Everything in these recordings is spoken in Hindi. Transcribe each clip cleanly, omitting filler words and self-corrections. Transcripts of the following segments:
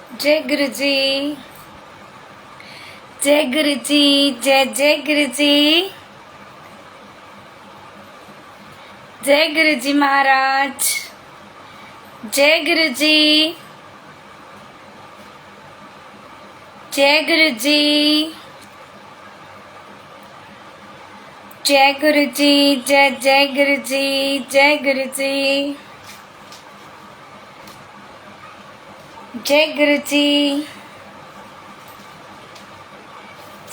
जय गुरु जी। जय गुरु जी। जय जय गुरु जी। जय गुरु जी महाराज। जय गुरु जी। जय गुरु जी। जय गुरु जी। जय जय गुरु जी। जय गुरु जी। जय गुरु जी।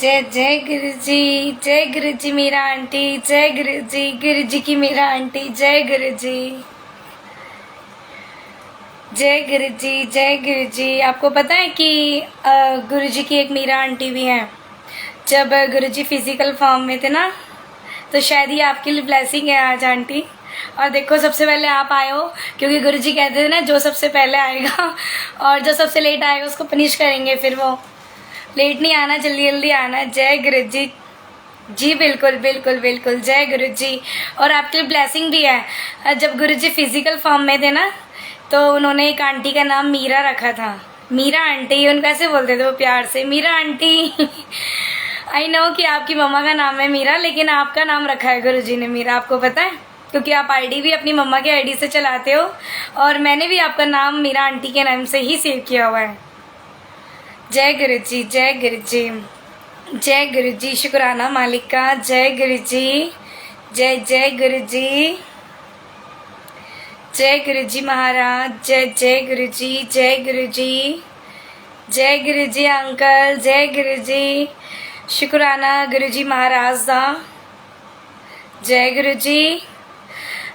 जय जय गुरु जी। जय गुरु जी मीरा आंटी। जय गुरु जी की मीरा आंटी। जय गुरु जी। जय गुरु जी। जय गुरु जी। आपको पता है कि गुरु जी की एक मीरा आंटी भी है। जब गुरु जी फिजिकल फॉर्म में थे ना, तो शायद ये आपके लिए ब्लेसिंग है आज आंटी। और देखो सबसे पहले आप आए हो, क्योंकि गुरु जी कहते थे ना जो सबसे पहले आएगा और जो सबसे लेट आएगा उसको पनिश करेंगे। फिर वो लेट नहीं आना, जल्दी जल्दी आना। जय गुरु जी। जी बिल्कुल बिल्कुल बिल्कुल। जय गुरु जी। और आपके लिए ब्लेसिंग भी है। जब गुरु जी फिजिकल फॉर्म में थे ना, तो उन्होंने एक आंटी का नाम मीरा रखा था। मीरा आंटी, उनको ऐसे बोलते थे वो प्यार से, मीरा आंटी। आई नो कि आपकी मम्मा का नाम है मीरा, लेकिन आपका नाम रखा है गुरुजी ने मीरा। आपको पता है, क्योंकि आप आईडी भी अपनी मम्मा के आईडी से चलाते हो, और मैंने भी आपका नाम मीरा आंटी के नाम से ही सेव किया हुआ है। जय गुरु जी। जय गुरु जी। जय गुरु जी। शुक्राना मालिक का। जय गुरु जी। जय जय गुरु जी। जय गुरु जी महाराज। जय जय गुरु जी। जय गुरु जी। जय गुरु जी अंकल। जय गुरु जी। शुक्राना गुरु जी महाराज दा। जय गुरु जी।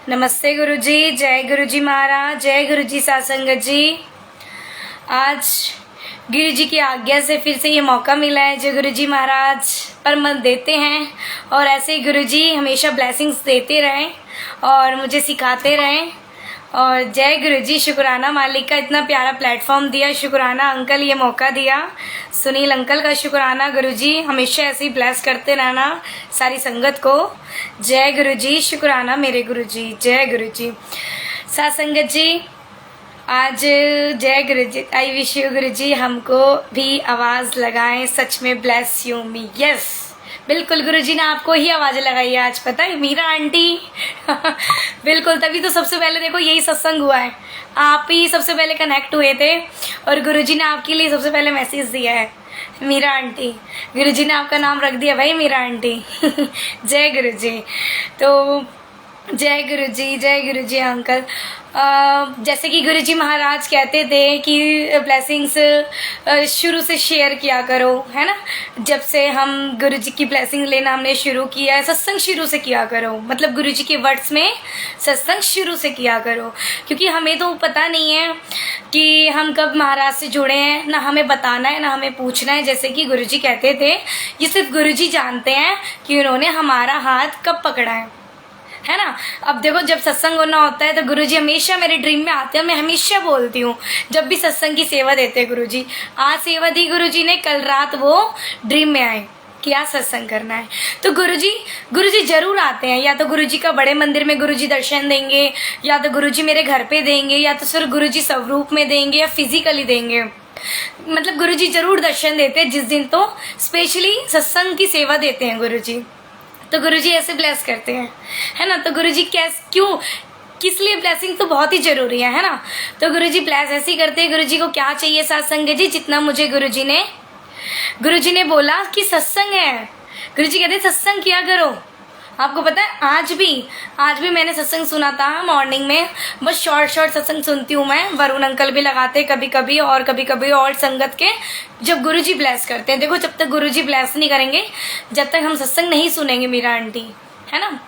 नमस्ते गुरु जी। जय गुरु जी महाराज। जय गुरु जी सत्संगत जी। आज गुरु जी की आज्ञा से फिर से ये मौका मिला है जो गुरु जी महाराज परमत देते हैं, और ऐसे ही गुरु जी हमेशा ब्लेसिंग्स देते रहें और मुझे सिखाते रहें। और जय गुरु जी। शुक्राना मालिक का, इतना प्यारा प्लेटफॉर्म दिया। शुक्राना अंकल ये मौका दिया। सुनील अंकल का शुक्राना। गुरु जी हमेशा ऐसे ही ब्लेस करते रहना सारी संगत को। जय गुरु जी। शुक्राना मेरे गुरु जी। जय गुरु जी। सत्संगत जी आज जय गुरु जी। आई विश यू गुरु जी हमको भी आवाज लगाएं। सच में ब्लेस यू मी। यस बिल्कुल, गुरु जी ने आपको ही आवाज़ें लगाई है आज, पता है मीरा आंटी। बिल्कुल, तभी तो सबसे पहले देखो यही सत्संग हुआ है। आप ही सबसे पहले कनेक्ट हुए थे और गुरु जी ने आपके लिए सबसे पहले मैसेज दिया है, मीरा आंटी। गुरु जी ने आपका नाम रख दिया भाई, मीरा आंटी। जय गुरु जी। तो जय गुरु जी। जय गुरु जी अंकल। जैसे कि गुरु जी महाराज कहते थे कि ब्लेसिंग्स शुरू से शेयर किया करो, है ना। जब से हम गुरु जी की ब्लेसिंग लेना हमने शुरू किया है, सत्संग शुरू से किया करो। मतलब गुरु जी के वर्ड्स में सत्संग शुरू से किया करो, क्योंकि हमें तो पता नहीं है कि हम कब महाराज से जुड़े हैं, ना हमें बताना है ना हमें पूछना है। जैसे कि गुरु जी कहते थे, ये सिर्फ गुरु जी जानते हैं कि उन्होंने हमारा हाथ कब पकड़ा है ना। अब देखो जब सत्संग होना होता है तो गुरुजी हमेशा मेरे ड्रीम में आते हैं। मैं हमेशा बोलती हूँ जब भी सत्संग की सेवा देते हैं गुरुजी, आज सेवा दी गुरुजी ने, कल रात वो ड्रीम में आए कि आज सत्संग करना है। तो गुरुजी जरूर आते हैं। या तो गुरुजी का बड़े मंदिर में गुरुजी दर्शन देंगे, या तो गुरुजी मेरे घर पे देंगे, या तो सिर्फ गुरुजी स्वरूप में देंगे, या फिजिकली देंगे। मतलब गुरुजी जरूर दर्शन देते हैं जिस दिन तो स्पेशली सत्संग की सेवा देते हैं गुरुजी। तो गुरुजी ऐसे ब्लेस करते हैं, है ना। तो गुरुजी क्यों, किस लिए ब्लेसिंग तो बहुत ही जरूरी है ना। तो गुरुजी ब्लेस ऐसे ही करते हैं। गुरुजी को क्या चाहिए सत्संग जी, जितना मुझे गुरुजी ने बोला कि सत्संग है, गुरुजी कहते सत्संग किया करो। आपको पता है आज भी मैंने सत्संग सुना था मॉर्निंग में। बस शॉर्ट सत्संग सुनती हूँ मैं। वरुण अंकल भी लगाते कभी कभी और संगत के, जब गुरुजी ब्लेस करते हैं। देखो जब तक गुरुजी ब्लेस नहीं करेंगे, जब तक हम सत्संग नहीं सुनेंगे मीरा आंटी, है ना।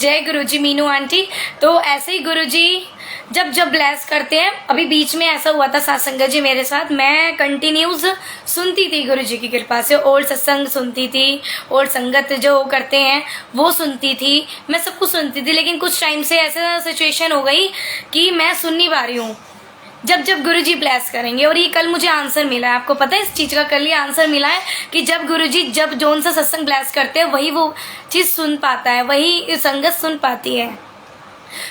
जय गुरुजी मीनू आंटी। तो ऐसे ही गुरुजी जब ब्लेस करते हैं। अभी बीच में ऐसा हुआ था सत्संग जी मेरे साथ, मैं कंटिन्यूज सुनती थी गुरुजी की कृपा से। ओल्ड सत्संग सुनती थी, ओल्ड संगत जो करते हैं वो सुनती थी, मैं सब कुछ सुनती थी। लेकिन कुछ टाइम से ऐसा सिचुएशन हो गई कि मैं सुन नहीं पा रही हूँ जब गुरुजी ब्लेस करेंगे। और ये कल मुझे आंसर मिला है। आपको पता है इस चीज का कल ही आंसर मिला है कि जब गुरुजी जब जोन सा सत्संग ब्लेस करते हैं वही वो चीज सुन पाता है, वही संगत सुन पाती है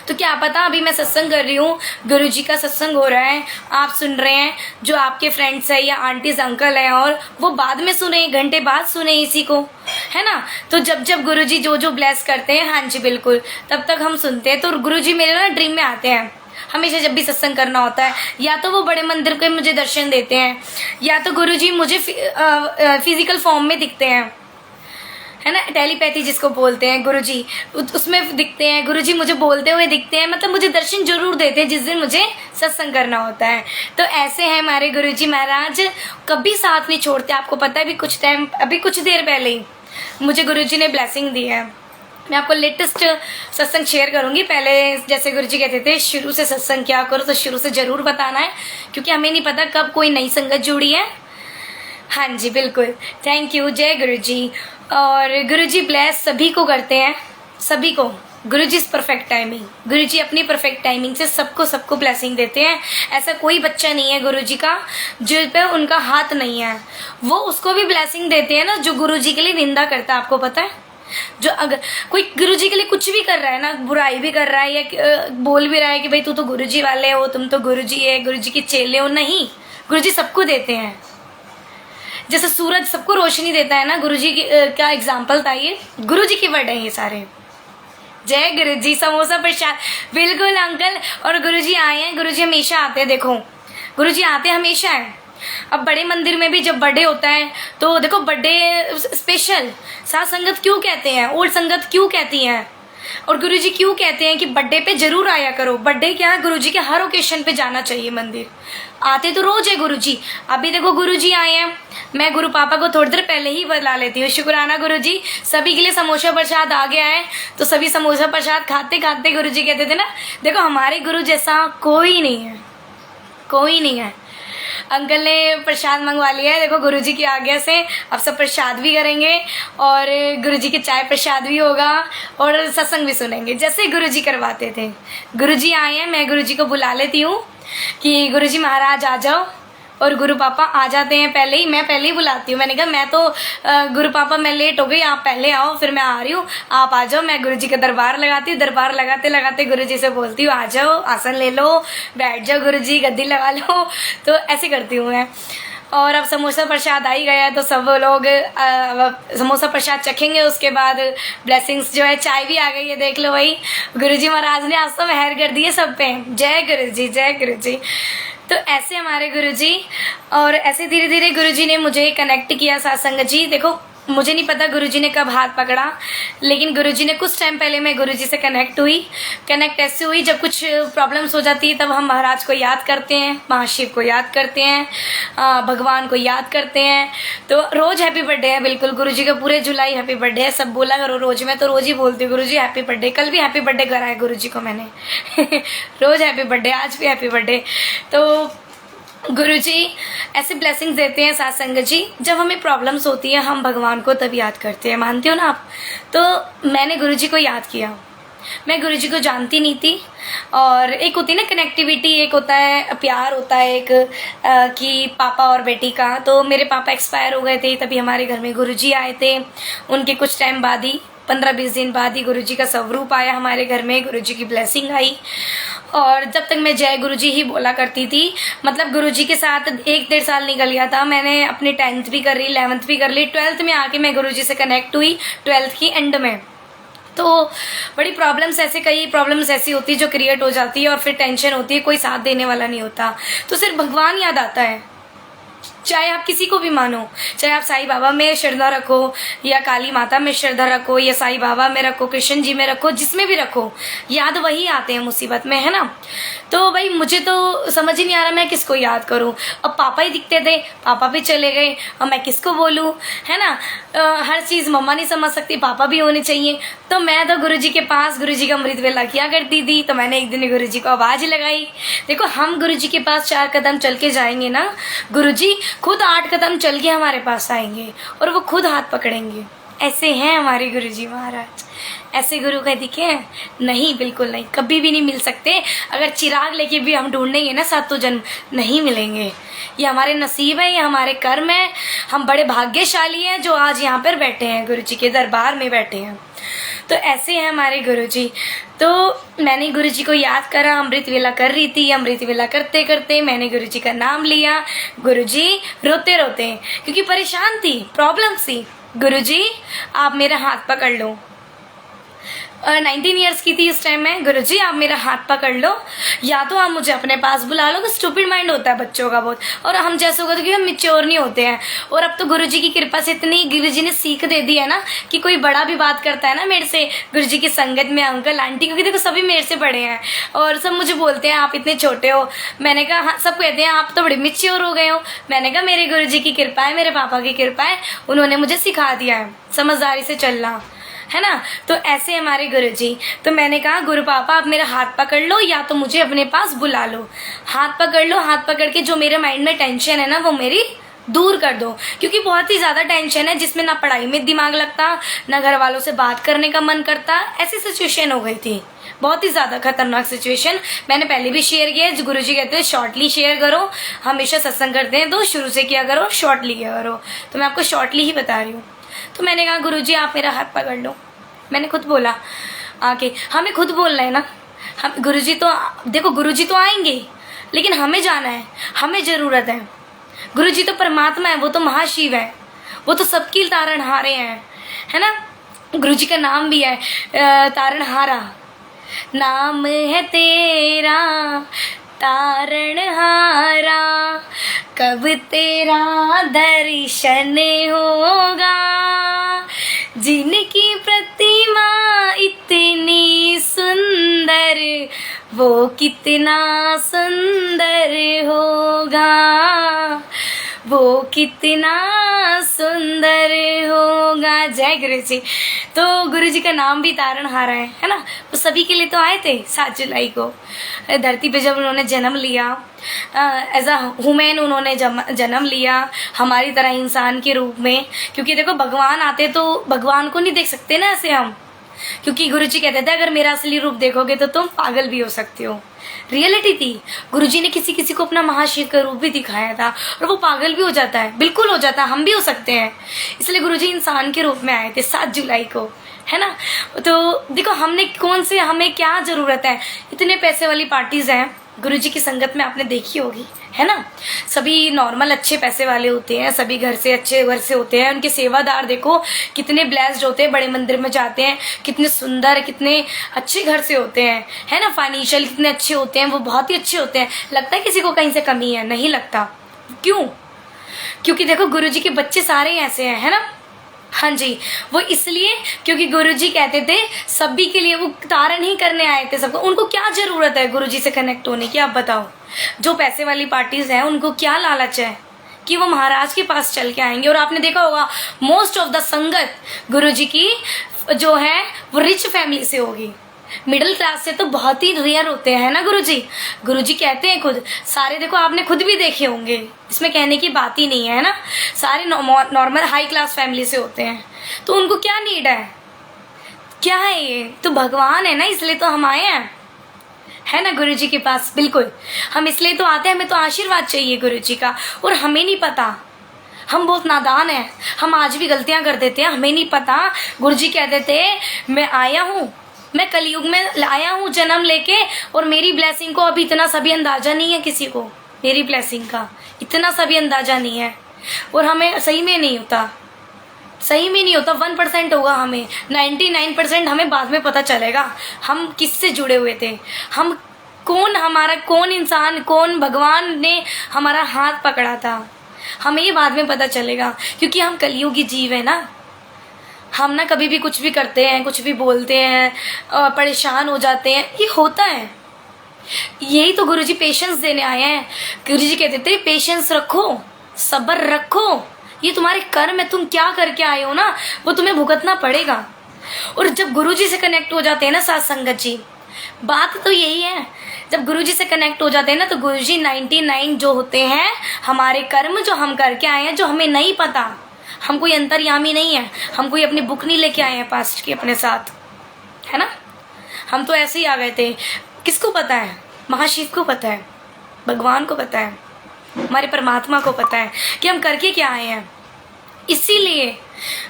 तो क्या पता अभी मैं सत्संग कर रही हूँ, गुरुजी का सत्संग हो रहा है, आप सुन रहे हैं, जो आपके फ्रेंड्स है या आंटीज अंकल हैं, और वो बाद में सुने, घंटे बाद सुने इसी को, है ना। तो जब जब गुरुजी जो जो ब्लेस करते हैं, हाँ जी बिल्कुल, तब तक हम सुनते हैं। तो गुरुजी मेरे ना ड्रीम में आते हैं हमेशा जब भी सत्संग करना होता है, या तो वो बड़े मंदिर के मुझे दर्शन देते हैं, या तो गुरुजी मुझे फिजिकल फॉर्म में दिखते हैं, है ना, टेलीपैथी जिसको बोलते हैं, गुरुजी उसमें दिखते हैं, गुरुजी मुझे बोलते हुए दिखते हैं, मतलब मुझे दर्शन जरूर देते हैं जिस दिन मुझे सत्संग करना होता है। तो ऐसे हैं हमारे गुरुजी महाराज, कभी साथ नहीं छोड़ते। आपको पता है अभी कुछ देर पहले ही मुझे गुरुजी ने ब्लेसिंग दी है। मैं आपको लेटेस्ट सत्संग शेयर करूंगी। पहले जैसे गुरुजी कहते थे शुरू से सत्संग क्या करो, तो शुरू से जरूर बताना है, क्योंकि हमें नहीं पता कब कोई नई संगत जुड़ी है। हाँ जी बिल्कुल, थैंक यू, जय गुरुजी। और गुरुजी ब्लेस सभी को करते हैं, सभी को। गुरुजी परफेक्ट टाइमिंग, गुरुजी अपनी परफेक्ट टाइमिंग से सबको ब्लेसिंग देते हैं। ऐसा कोई बच्चा नहीं है गुरुजी का जिस पे उनका हाथ नहीं है। वो उसको भी ब्लेसिंग देते हैं ना जो गुरुजी के लिए निंदा करता है। आपको पता है, जो अगर कोई गुरुजी के लिए कुछ भी कर रहा है ना, बुराई भी कर रहा है या बोल भी रहा है कि भाई तू तो गुरुजी वाले हो, तुम तो गुरुजी है, गुरुजी के चेले हो, नहीं, गुरुजी सबको देते हैं। जैसे सूरज सबको रोशनी देता है ना, गुरुजी का एग्जाम्पल था ये, गुरुजी के वर्ड है ये सारे। जय गुरुजी। समोसा प्रसाद, बिल्कुल अंकल। और गुरुजी आए हैं, गुरुजी हमेशा आते हैं, देखो गुरुजी आते हमेशा है। अब बड़े मंदिर में भी जब बर्थडे होता है तो देखो, बर्थडे स्पेशल साथ संगत क्यों कहते हैं, ओल्ड संगत क्यों कहती हैं, और गुरुजी क्यों कहते हैं कि बर्थडे पे जरूर आया करो। बर्थडे क्या है, गुरुजी के हर ओकेशन पे जाना चाहिए मंदिर। आते तो रोज है गुरुजी। अभी देखो गुरुजी आए हैं, मैं गुरु पापा को थोड़ी देर पहले ही बुला लेती हूँ। शुक्राना गुरुजी, सभी के लिए समोसा प्रसाद आ गया है। तो सभी समोसा प्रसाद खाते खाते गुरुजी कहते थे ना, देखो हमारे गुरु जैसा कोई नहीं है, कोई नहीं है। अंकल ने प्रसाद मंगवा लिया है, देखो गुरुजी की आज्ञा से अब सब प्रसाद भी करेंगे, और गुरुजी के चाय प्रसाद भी होगा, और सत्संग भी सुनेंगे जैसे गुरुजी करवाते थे। गुरुजी आए हैं, मैं गुरुजी को बुला लेती हूँ कि गुरुजी महाराज आ जाओ, और गुरु पापा आ जाते हैं पहले ही, मैं पहले ही बुलाती हूँ। मैंने कहा मैं तो गुरु पापा मैं लेट हो गई, आप पहले आओ, फिर मैं आ रही हूँ, आप आ जाओ। मैं गुरुजी का दरबार लगाती हूँ, दरबार लगाते लगाते गुरुजी से बोलती हूँ आ जाओ, आसन ले लो, बैठ जाओ गुरुजी, गद्दी लगा लो। तो ऐसे करती हूँ मैं। और अब समोसा प्रसाद आ ही गया है, तो सब लोग समोसा प्रसाद चखेंगे, उसके बाद ब्लेसिंग्स जो है, चाय भी आ गई है, देख लो भाई, गुरुजी महाराज ने आज तो मेहर कर दी है सब पे। जय गुरुजी, जय गुरुजी। तो ऐसे हमारे गुरुजी, और ऐसे धीरे धीरे गुरुजी ने मुझे कनेक्ट किया सत्संग जी। देखो मुझे नहीं पता गुरुजी ने कब हाथ पकड़ा, लेकिन गुरुजी ने कुछ टाइम पहले मैं गुरुजी से कनेक्ट ऐसे हुई, जब कुछ प्रॉब्लम्स हो जाती है तब हम महाराज को याद करते हैं, महाशिव को याद करते हैं, भगवान को याद करते हैं। तो रोज हैप्पी बर्थडे है, बिल्कुल गुरुजी का पूरे जुलाई हैप्पी बर्थडे है। सब बोला करो रोज, मैं तो रोज ही बोलती हूँ गुरुजी हैप्पी बर्थडे। कल भी हैप्पी बर्थडे कराया गुरुजी को मैंने रोज हैप्पी बर्थडे, आज भी हैप्पी बर्थडे। तो गुरुजी ऐसे ब्लेसिंग्स देते हैं साथ संगत जी। जब हमें प्रॉब्लम्स होती है हम भगवान को तब याद करते हैं, मानते हो ना आप। तो मैंने गुरुजी को याद किया, मैं गुरुजी को जानती नहीं थी। और एक होती है ना कनेक्टिविटी, एक होता है प्यार, होता है एक कि पापा और बेटी का। तो मेरे पापा एक्सपायर हो गए थे, तभी हमारे घर में गुरुजी आए थे। उनके कुछ टाइम बाद ही, 15-20 दिन बाद ही गुरुजी का स्वरूप आया हमारे घर में, गुरुजी की ब्लेसिंग आई। और जब तक मैं जय गुरुजी ही बोला करती थी, मतलब गुरुजी के साथ 1-1.5 साल निकल गया था। मैंने अपनी 10th भी कर ली, 11th भी कर ली, 12th में आके मैं गुरुजी से कनेक्ट हुई, 12th की एंड में। तो बड़ी प्रॉब्लम्स, कई प्रॉब्लम्स ऐसी होती है जो क्रिएट हो जाती है, और फिर टेंशन होती है, कोई साथ देने वाला नहीं होता, तो सिर्फ भगवान याद आता है। चाहे आप किसी को भी मानो, चाहे आप साईं बाबा में श्रद्धा रखो, या काली माता में श्रद्धा रखो, या साईं बाबा में रखो, कृष्ण जी में रखो, जिसमें भी रखो, याद वही आते हैं मुसीबत में, है ना। तो भाई मुझे तो समझ ही नहीं आ रहा मैं किसको याद करूं। अब पापा ही दिखते थे, पापा भी चले गए, अब मैं किसको बोलूं, है ना। हर चीज़ मम्मा नहीं समझ सकती, पापा भी होने चाहिए। तो मैं तो गुरुजी के पास गुरुजी का अमृत वेला किया करती थी। तो मैंने एक दिन गुरुजी को आवाज़ लगाई, देखो हम गुरुजी के पास 4 कदम चल के जाएंगे ना, गुरुजी खुद 8 कदम चल के हमारे पास आएंगे, और वो खुद हाथ पकड़ेंगे। ऐसे हैं हमारे गुरुजी महाराज। ऐसे गुरु कहीं दिखे हैं? नहीं, बिल्कुल नहीं, कभी भी नहीं मिल सकते। अगर चिराग लेके भी हम ढूंढेंगे ना 7 जन्म, नहीं मिलेंगे। ये हमारे नसीब है, ये हमारे कर्म है। हम बड़े भाग्यशाली हैं जो आज यहाँ पर बैठे हैं, गुरुजी के दरबार में बैठे हैं। तो ऐसे हैं हमारे गुरुजी। तो मैंने गुरुजी को याद करा, अमृत वेला कर रही थी, अमृत वेला करते करते मैंने गुरुजी का नाम लिया। गुरुजी रोते रोते, क्योंकि परेशान थी, प्रॉब्लम थी, गुरुजी आप मेरा हाथ पकड़ लो। 19 ईयर्स की थी इस टाइम में। गुरुजी आप मेरा हाथ पकड़ लो, या तो आप मुझे अपने पास बुला लो। स्टूपिड माइंड होता है बच्चों का बहुत, और हम जैसे होगा तो क्योंकि हम मिच्योर नहीं होते हैं। और अब तो गुरुजी की कृपा से इतनी गुरुजी ने सीख दे दी है ना कि कोई बड़ा भी बात करता है ना मेरे से गुरुजी की संगत में, अंकल आंटी, क्योंकि देखो सभी मेरे से बड़े हैं और सब मुझे बोलते हैं आप इतने छोटे हो। मैंने कहा हाँ, सब कहते हैं आप तो बड़े मिच्योर हो गए हो। मैंने कहा मेरे गुरुजी की कृपा है, मेरे पापा की कृपा है, उन्होंने मुझे सिखा दिया है समझदारी से चलना, है ना। तो ऐसे हमारे गुरुजी। तो मैंने कहा गुरु पापा आप मेरा हाथ पकड़ लो, या तो मुझे अपने पास बुला लो। हाथ पकड़ लो, हाथ पकड़ के जो मेरे माइंड में टेंशन है ना वो मेरी दूर कर दो, क्योंकि बहुत ही ज़्यादा टेंशन है जिसमें ना पढ़ाई में दिमाग लगता, ना घर वालों से बात करने का मन करता। ऐसी सिचुएशन हो गई थी, बहुत ही ज़्यादा खतरनाक सिचुएशन। मैंने पहले भी शेयर किया है, गुरुजी कहते हैं शॉर्टली शेयर करो, हमेशा सत्संग करते हैं तो शुरू से किया करो, शॉर्टली किया करो, तो मैं आपको शॉर्टली ही बता रही हूँ। तो मैंने कहा गुरुजी आप मेरा हाथ पकड़ लो। मैंने खुद बोला आके, हमें खुद बोलना है ना। हम गुरुजी तो देखो, गुरुजी तो आएंगे लेकिन हमें जाना है, हमें ज़रूरत है। गुरुजी तो परमात्मा है, वो तो महाशिव है, वो तो सबकी तारणहारे हैं, है ना। गुरुजी का नाम भी है तारणहारा, नाम है तेरा तारणहारा, कब तेरा दर्शन होगा, जिनकी प्रतिमा इतनी सुंदर वो कितना सुंदर होगा, वो कितना सुंदर होगा। जय गुरुजी। तो गुरुजी का नाम भी तारणहारा है ना। वो सभी के लिए तो आए थे 7 जुलाई को धरती पे, जब उन्होंने जन्म लिया एज अ ह्यूमन, उन्होंने जन्म लिया हमारी तरह इंसान के रूप में। क्योंकि देखो भगवान आते तो भगवान को नहीं देख सकते ना ऐसे हम, क्योंकि गुरुजी कहते थे अगर मेरा असली रूप देखोगे तो तुम पागल भी हो सकते हो। रियलिटी थी, गुरुजी ने किसी किसी को अपना महाशिव का रूप भी दिखाया था और वो पागल भी हो जाता है, बिल्कुल हो जाता है, हम भी हो सकते हैं। इसलिए गुरुजी इंसान के रूप में आए थे 7 जुलाई को, है ना। तो देखो हमने कौन से, हमें क्या जरूरत है, इतने पैसे वाली पार्टीज हैं गुरुजी की संगत में, आपने देखी होगी, है ना। सभी नॉर्मल अच्छे पैसे वाले होते हैं, सभी घर से अच्छे घर से होते हैं, उनके सेवादार देखो कितने ब्लेस्ड होते हैं, बड़े मंदिर में जाते हैं, कितने सुंदर, कितने अच्छे घर से होते हैं, है ना। फाइनेंशियल कितने अच्छे होते हैं, वो बहुत ही अच्छे होते हैं। लगता है किसी को कहीं से कमी है? नहीं लगता। क्यों? क्योंकि देखो गुरुजी के बच्चे सारे ऐसे हैं, है ना। हाँ जी, वो इसलिए क्योंकि गुरुजी कहते थे सभी के लिए, वो तारण ही करने आए थे सबको। उनको क्या जरूरत है गुरुजी से कनेक्ट होने की, आप बताओ। जो पैसे वाली पार्टीज हैं उनको क्या लालच है कि वो महाराज के पास चल के आएंगे। और आपने देखा होगा मोस्ट ऑफ द संगत गुरुजी की जो है वो रिच फैमिली से होगी, मिडिल क्लास से तो बहुत ही रेयर होते हैं ना गुरुजी। गुरुजी कहते हैं खुद, सारे देखो आपने खुद भी देखे होंगे, इसमें कहने की बात ही नहीं है ना। सारे नॉर्मल हाई क्लास फैमिली से होते हैं, तो उनको क्या नीड है, क्या है ये तो भगवान है ना, इसलिए तो हम आए हैं, है ना गुरुजी के पास। बिल्कुल हम इसलिए तो आते हैं, हमें तो आशीर्वाद चाहिए गुरुजी का। और हमें नहीं पता, हम बहुत नादान हैं, हम आज भी गलतियां कर देते हैं, हमें नहीं पता। गुरुजी कहते थे मैं आया हूँ, मैं कलयुग में आया हूँ जन्म लेके, और मेरी ब्लेसिंग को अभी इतना सा भी अंदाजा नहीं है किसी को, मेरी ब्लेसिंग का इतना सा भी अंदाजा नहीं है। और हमें सही में नहीं होता, सही में नहीं होता। 1% होगा हमें, 99% हमें बाद में पता चलेगा हम किससे जुड़े हुए थे, हम कौन, हमारा कौन इंसान, कौन भगवान ने हमारा हाथ पकड़ा था, हमें ये बाद में पता चलेगा। क्योंकि हम कलयुगी जीव है ना। हम ना कभी भी कुछ भी करते हैं, कुछ भी बोलते हैं, परेशान हो जाते हैं, ये होता है। यही तो गुरुजी पेशेंस देने आए हैं। गुरुजी कहते थे पेशेंस रखो, सब्र रखो, ये तुम्हारे कर्म है, तुम क्या करके आए हो ना वो तुम्हें भुगतना पड़ेगा। और जब गुरुजी से कनेक्ट हो जाते हैं ना साथ संगत जी, बात तो यही है, जब गुरुजी से कनेक्ट हो जाते हैं ना तो गुरुजी 99 जो होते हैं हमारे कर्म जो हम करके आए हैं, जो हमें नहीं पता, हम कोई अंतर्यामी नहीं है, हम कोई अपनी बुक नहीं लेके आए हैं पास्ट की अपने साथ, है ना। हम तो ऐसे ही आ गए थे। किसको पता है? महाशिव को पता है, भगवान को पता है, हमारे परमात्मा को पता है कि हम करके क्या आए हैं। इसीलिए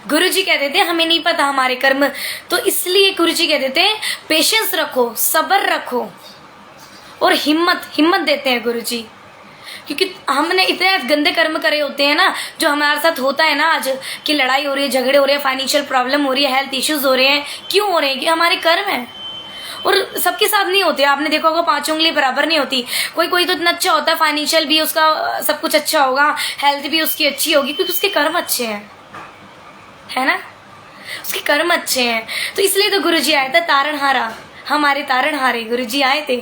गुरुजी कहते थे हमें नहीं पता हमारे कर्म, तो इसलिए गुरुजी कहते थे पेशेंस रखो, सब्र रखो और हिम्मत देते हैं गुरुजी। क्योंकि हमने इतने गंदे कर्म करे होते हैं ना, जो हमारे साथ होता है ना आज, कि लड़ाई हो रही है, झगड़े हो रहे हैं, फाइनेंशियल प्रॉब्लम हो रही है, हेल्थ इश्यूज हो रहे हैं, क्यों हो रहे हैं? कि हमारे कर्म है। और सबके साथ नहीं होते, आपने देखा होगा 5 उंगली बराबर नहीं होती। कोई तो इतना अच्छा होता है, फाइनेंशियल भी उसका सब कुछ अच्छा होगा, हेल्थ भी उसकी अच्छी होगी, क्योंकि उसके कर्म अच्छे हैं, है ना, उसके कर्म अच्छे हैं। तो इसलिए तो गुरुजी आया था तारणहारा, हमारे तारणहारे गुरुजी आए थे,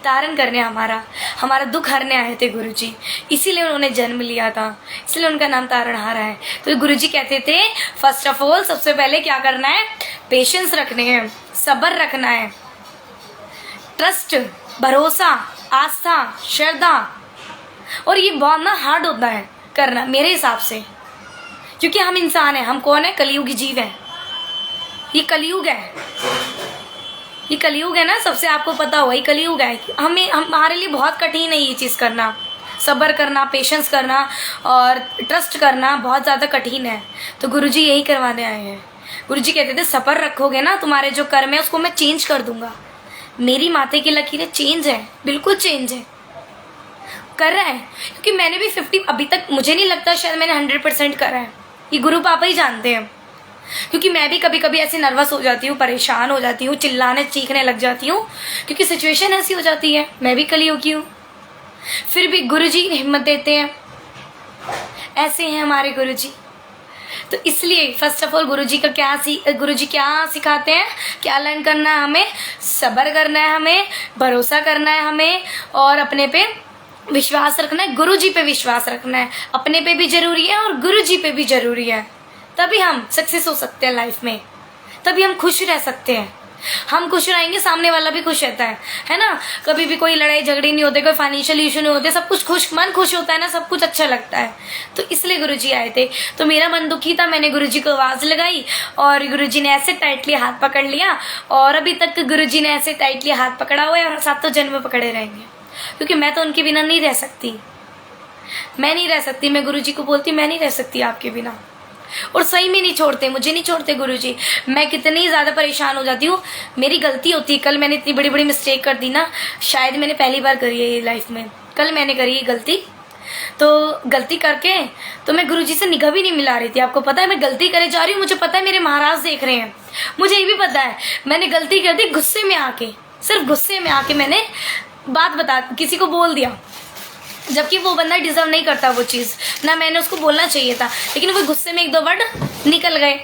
तारण करने हमारा दुख हरने आए थे गुरुजी। इसीलिए उन्होंने जन्म लिया था, इसलिए उनका नाम तारणहारा है। तो गुरुजी कहते थे फर्स्ट ऑफ ऑल सबसे पहले क्या करना है, पेशेंस रखने हैं, सब्र रखना है, ट्रस्ट, भरोसा, आस्था, श्रद्धा। और ये बहुत ना हार्ड होता है करना मेरे हिसाब से, क्योंकि हम इंसान हैं। हम कौन है? कलयुगी जीव है। ये कलयुग है, ये कलयुग है ना, सबसे आपको पता होगा ये कलयुग है। हमारे लिए बहुत कठिन है ये चीज़ करना, सब्र करना, पेशेंस करना और ट्रस्ट करना बहुत ज़्यादा कठिन है। तो गुरुजी यही करवाने आए हैं। गुरुजी कहते थे सब्र रखोगे ना, तुम्हारे जो कर्म है उसको मैं चेंज कर दूंगा। मेरी माथे की लकीरें चेंज है, बिल्कुल चेंज है, कर रहा है। क्योंकि मैंने भी 50, अभी तक मुझे नहीं लगता शायद मैंने 100% करा है, ये गुरु पापा ही जानते हैं। क्योंकि मैं भी कभी कभी ऐसे नर्वस हो जाती हूँ, परेशान हो जाती हूँ, चिल्लाने चीखने लग जाती हूँ, क्योंकि सिचुएशन ऐसी हो जाती है। मैं भी कलयुगी हूँ, फिर भी गुरुजी हिम्मत देते हैं। ऐसे हैं हमारे गुरुजी। तो इसलिए फर्स्ट ऑफ ऑल गुरुजी क्या सिखाते हैं, क्या लर्न करना है हमें? सब्र करना है हमें, भरोसा करना है हमें, और अपने पे विश्वास रखना है, गुरुजी पे विश्वास रखना है। अपने पे भी जरूरी है और गुरुजी पे भी जरूरी है, तभी हम सक्सेस हो सकते हैं लाइफ में, तभी हम खुश रह सकते हैं। हम खुश रहेंगे, सामने वाला भी खुश रहता है ना। कभी भी कोई लड़ाई झगड़े नहीं होते, कोई फाइनेंशियल इशू नहीं होते, सब कुछ मन खुश होता है ना, सब कुछ अच्छा लगता है। तो इसलिए गुरुजी आए थे। तो मेरा मन दुखी था, मैंने गुरुजी को आवाज लगाई और गुरुजी ने ऐसे टाइटली हाथ पकड़ लिया, और अभी तक गुरुजी ने ऐसे टाइटली हाथ पकड़ा हुआ है और 7 जन्म पकड़े रहेंगे। क्योंकि मैं तो उनके बिना नहीं रह सकती, मैं नहीं रह सकती। मैं गुरुजी को बोलती मैं नहीं रह सकती आपके बिना। और सही में नहीं छोड़ते, मुझे नहीं छोड़ते गुरुजी। मैं कितनी ज़्यादा परेशान हो जाती हूँ, मेरी गलती होती है। कल मैंने इतनी बड़ी बड़ी मिस्टेक कर दी ना, शायद मैंने पहली बार करी है ये लाइफ में। कल मैंने करी ये गलती, तो गलती करके तो मैं गुरुजी से निगाह भी नहीं मिला रही थी। आपको पता है मैं गलती करे जा रही हूँ, मुझे पता है मेरे महाराज देख रहे हैं, मुझे ये भी पता है मैंने गलती कर दी। गुस्से में आके, सिर्फ गुस्से में आके मैंने बात बता किसी को बोल दिया, जबकि वो बंदा डिजर्व नहीं करता वो चीज़, ना मैंने उसको बोलना चाहिए था, लेकिन वो गुस्से में 1-2 वर्ड निकल गए।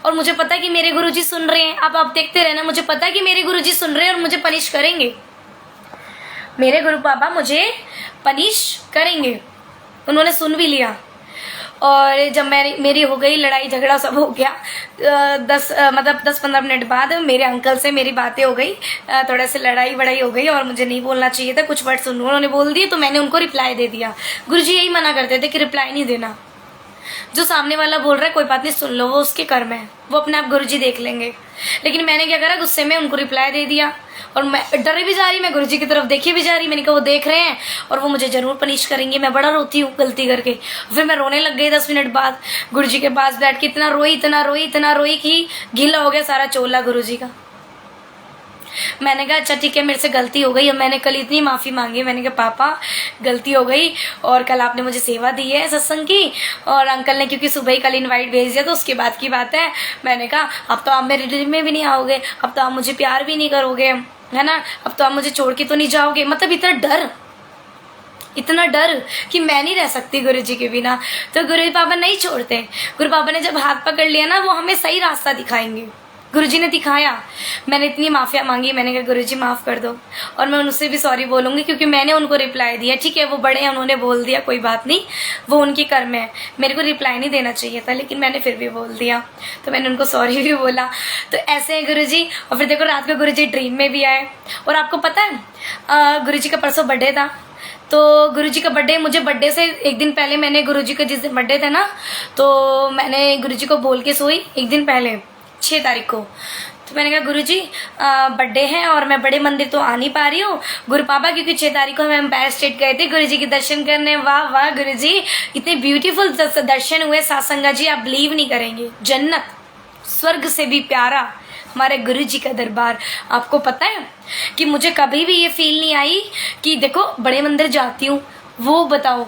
और मुझे पता है कि मेरे गुरुजी सुन रहे हैं। अब आप देखते रहना, मुझे पता है कि मेरे गुरुजी सुन रहे हैं और मुझे पनिश करेंगे। मेरे गुरु पापा मुझे पनिश करेंगे, उन्होंने सुन भी लिया। और जब मेरी हो गई लड़ाई झगड़ा सब हो गया, 10-15 मिनट बाद मेरे अंकल से मेरी बातें हो गई, थोड़ा सी लड़ाई वड़ाई हो गई और मुझे नहीं बोलना चाहिए था, कुछ वर्ड्स उन्होंने बोल दिए तो मैंने उनको रिप्लाई दे दिया। गुरुजी यही मना करते थे कि रिप्लाई नहीं देना, जो सामने वाला बोल रहा है कोई बात नहीं, सुन लो, वो उसके कर्म है, वो अपने आप गुरुजी देख लेंगे। लेकिन मैंने क्या करा, गुस्से में उनको रिप्लाई दे दिया और मैं डरे भी जा रही, मैं गुरुजी की तरफ देखे भी जा रही। मैंने कहा वो देख रहे हैं और वो मुझे जरूर पनिश करेंगे। मैं बड़ा रोती हूँ गलती करके, फिर मैं रोने लग गई 10 मिनट बाद। गुरुजी के पास बैठ के इतना रोई कि गीला हो गया सारा चोला गुरुजी का। मैंने कहा अच्छा ठीक है, मेरे से गलती हो गई। और मैंने कल इतनी माफ़ी मांगी, मैंने कहा पापा गलती हो गई, और कल आपने मुझे सेवा दी है सत्संग की, और अंकल ने क्योंकि सुबह ही कल इनवाइट भेज दिया तो उसके बाद की बात है। मैंने कहा अब तो आप मेरे दिल में भी नहीं आओगे, अब तो आप मुझे प्यार भी नहीं करोगे, है ना, अब तो आप मुझे छोड़ के तो नहीं जाओगे। मतलब इतना डर कि मैं नहीं रह सकती गुरुजी के बिना। तो गुरु पापा नहीं छोड़ते। गुरु पापा ने जब हाथ पकड़ लिया ना, वो हमें सही रास्ता दिखाएंगे। गुरुजी ने दिखाया। मैंने इतनी माफिया मांगी, मैंने कहा गुरुजी माफ़ कर दो, और मैं उनसे भी सॉरी बोलूँगी क्योंकि मैंने उनको रिप्लाई दिया। ठीक है वो बड़े हैं, उन्होंने बोल दिया, कोई बात नहीं, वो उनकी कर्म है, मेरे को रिप्लाई नहीं देना चाहिए था, लेकिन मैंने फिर भी बोल दिया, तो मैंने उनको सॉरी भी बोला। तो ऐसे है गुरुजी। और फिर देखो रात को गुरुजी ड्रीम में भी आए। और आपको पता है गुरुजी का परसों बर्थडे था, तो गुरुजी का बर्थडे, मुझे बर्थडे से एक दिन पहले मैंने गुरुजी का जिस दिन बर्थडे था ना, तो मैंने गुरुजी को बोल के सोई एक दिन पहले 6 तारीख को। तो मैंने कहा गुरुजी बर्थडे है और मैं बड़े मंदिर तो आ नहीं पा रही हूँ गुरु पापा, क्योंकि 6 तारीख को हम एम्पायर स्टेट गए थे गुरुजी के दर्शन करने। वाह वाह गुरुजी, इतने ब्यूटीफुल दर्शन हुए सासंगा जी, आप बिलीव नहीं करेंगे। जन्नत, स्वर्ग से भी प्यारा हमारे गुरुजी का दरबार। आपको पता है कि मुझे कभी भी ये फील नहीं आई कि देखो बड़े मंदिर जाती हूँ, वो बताओ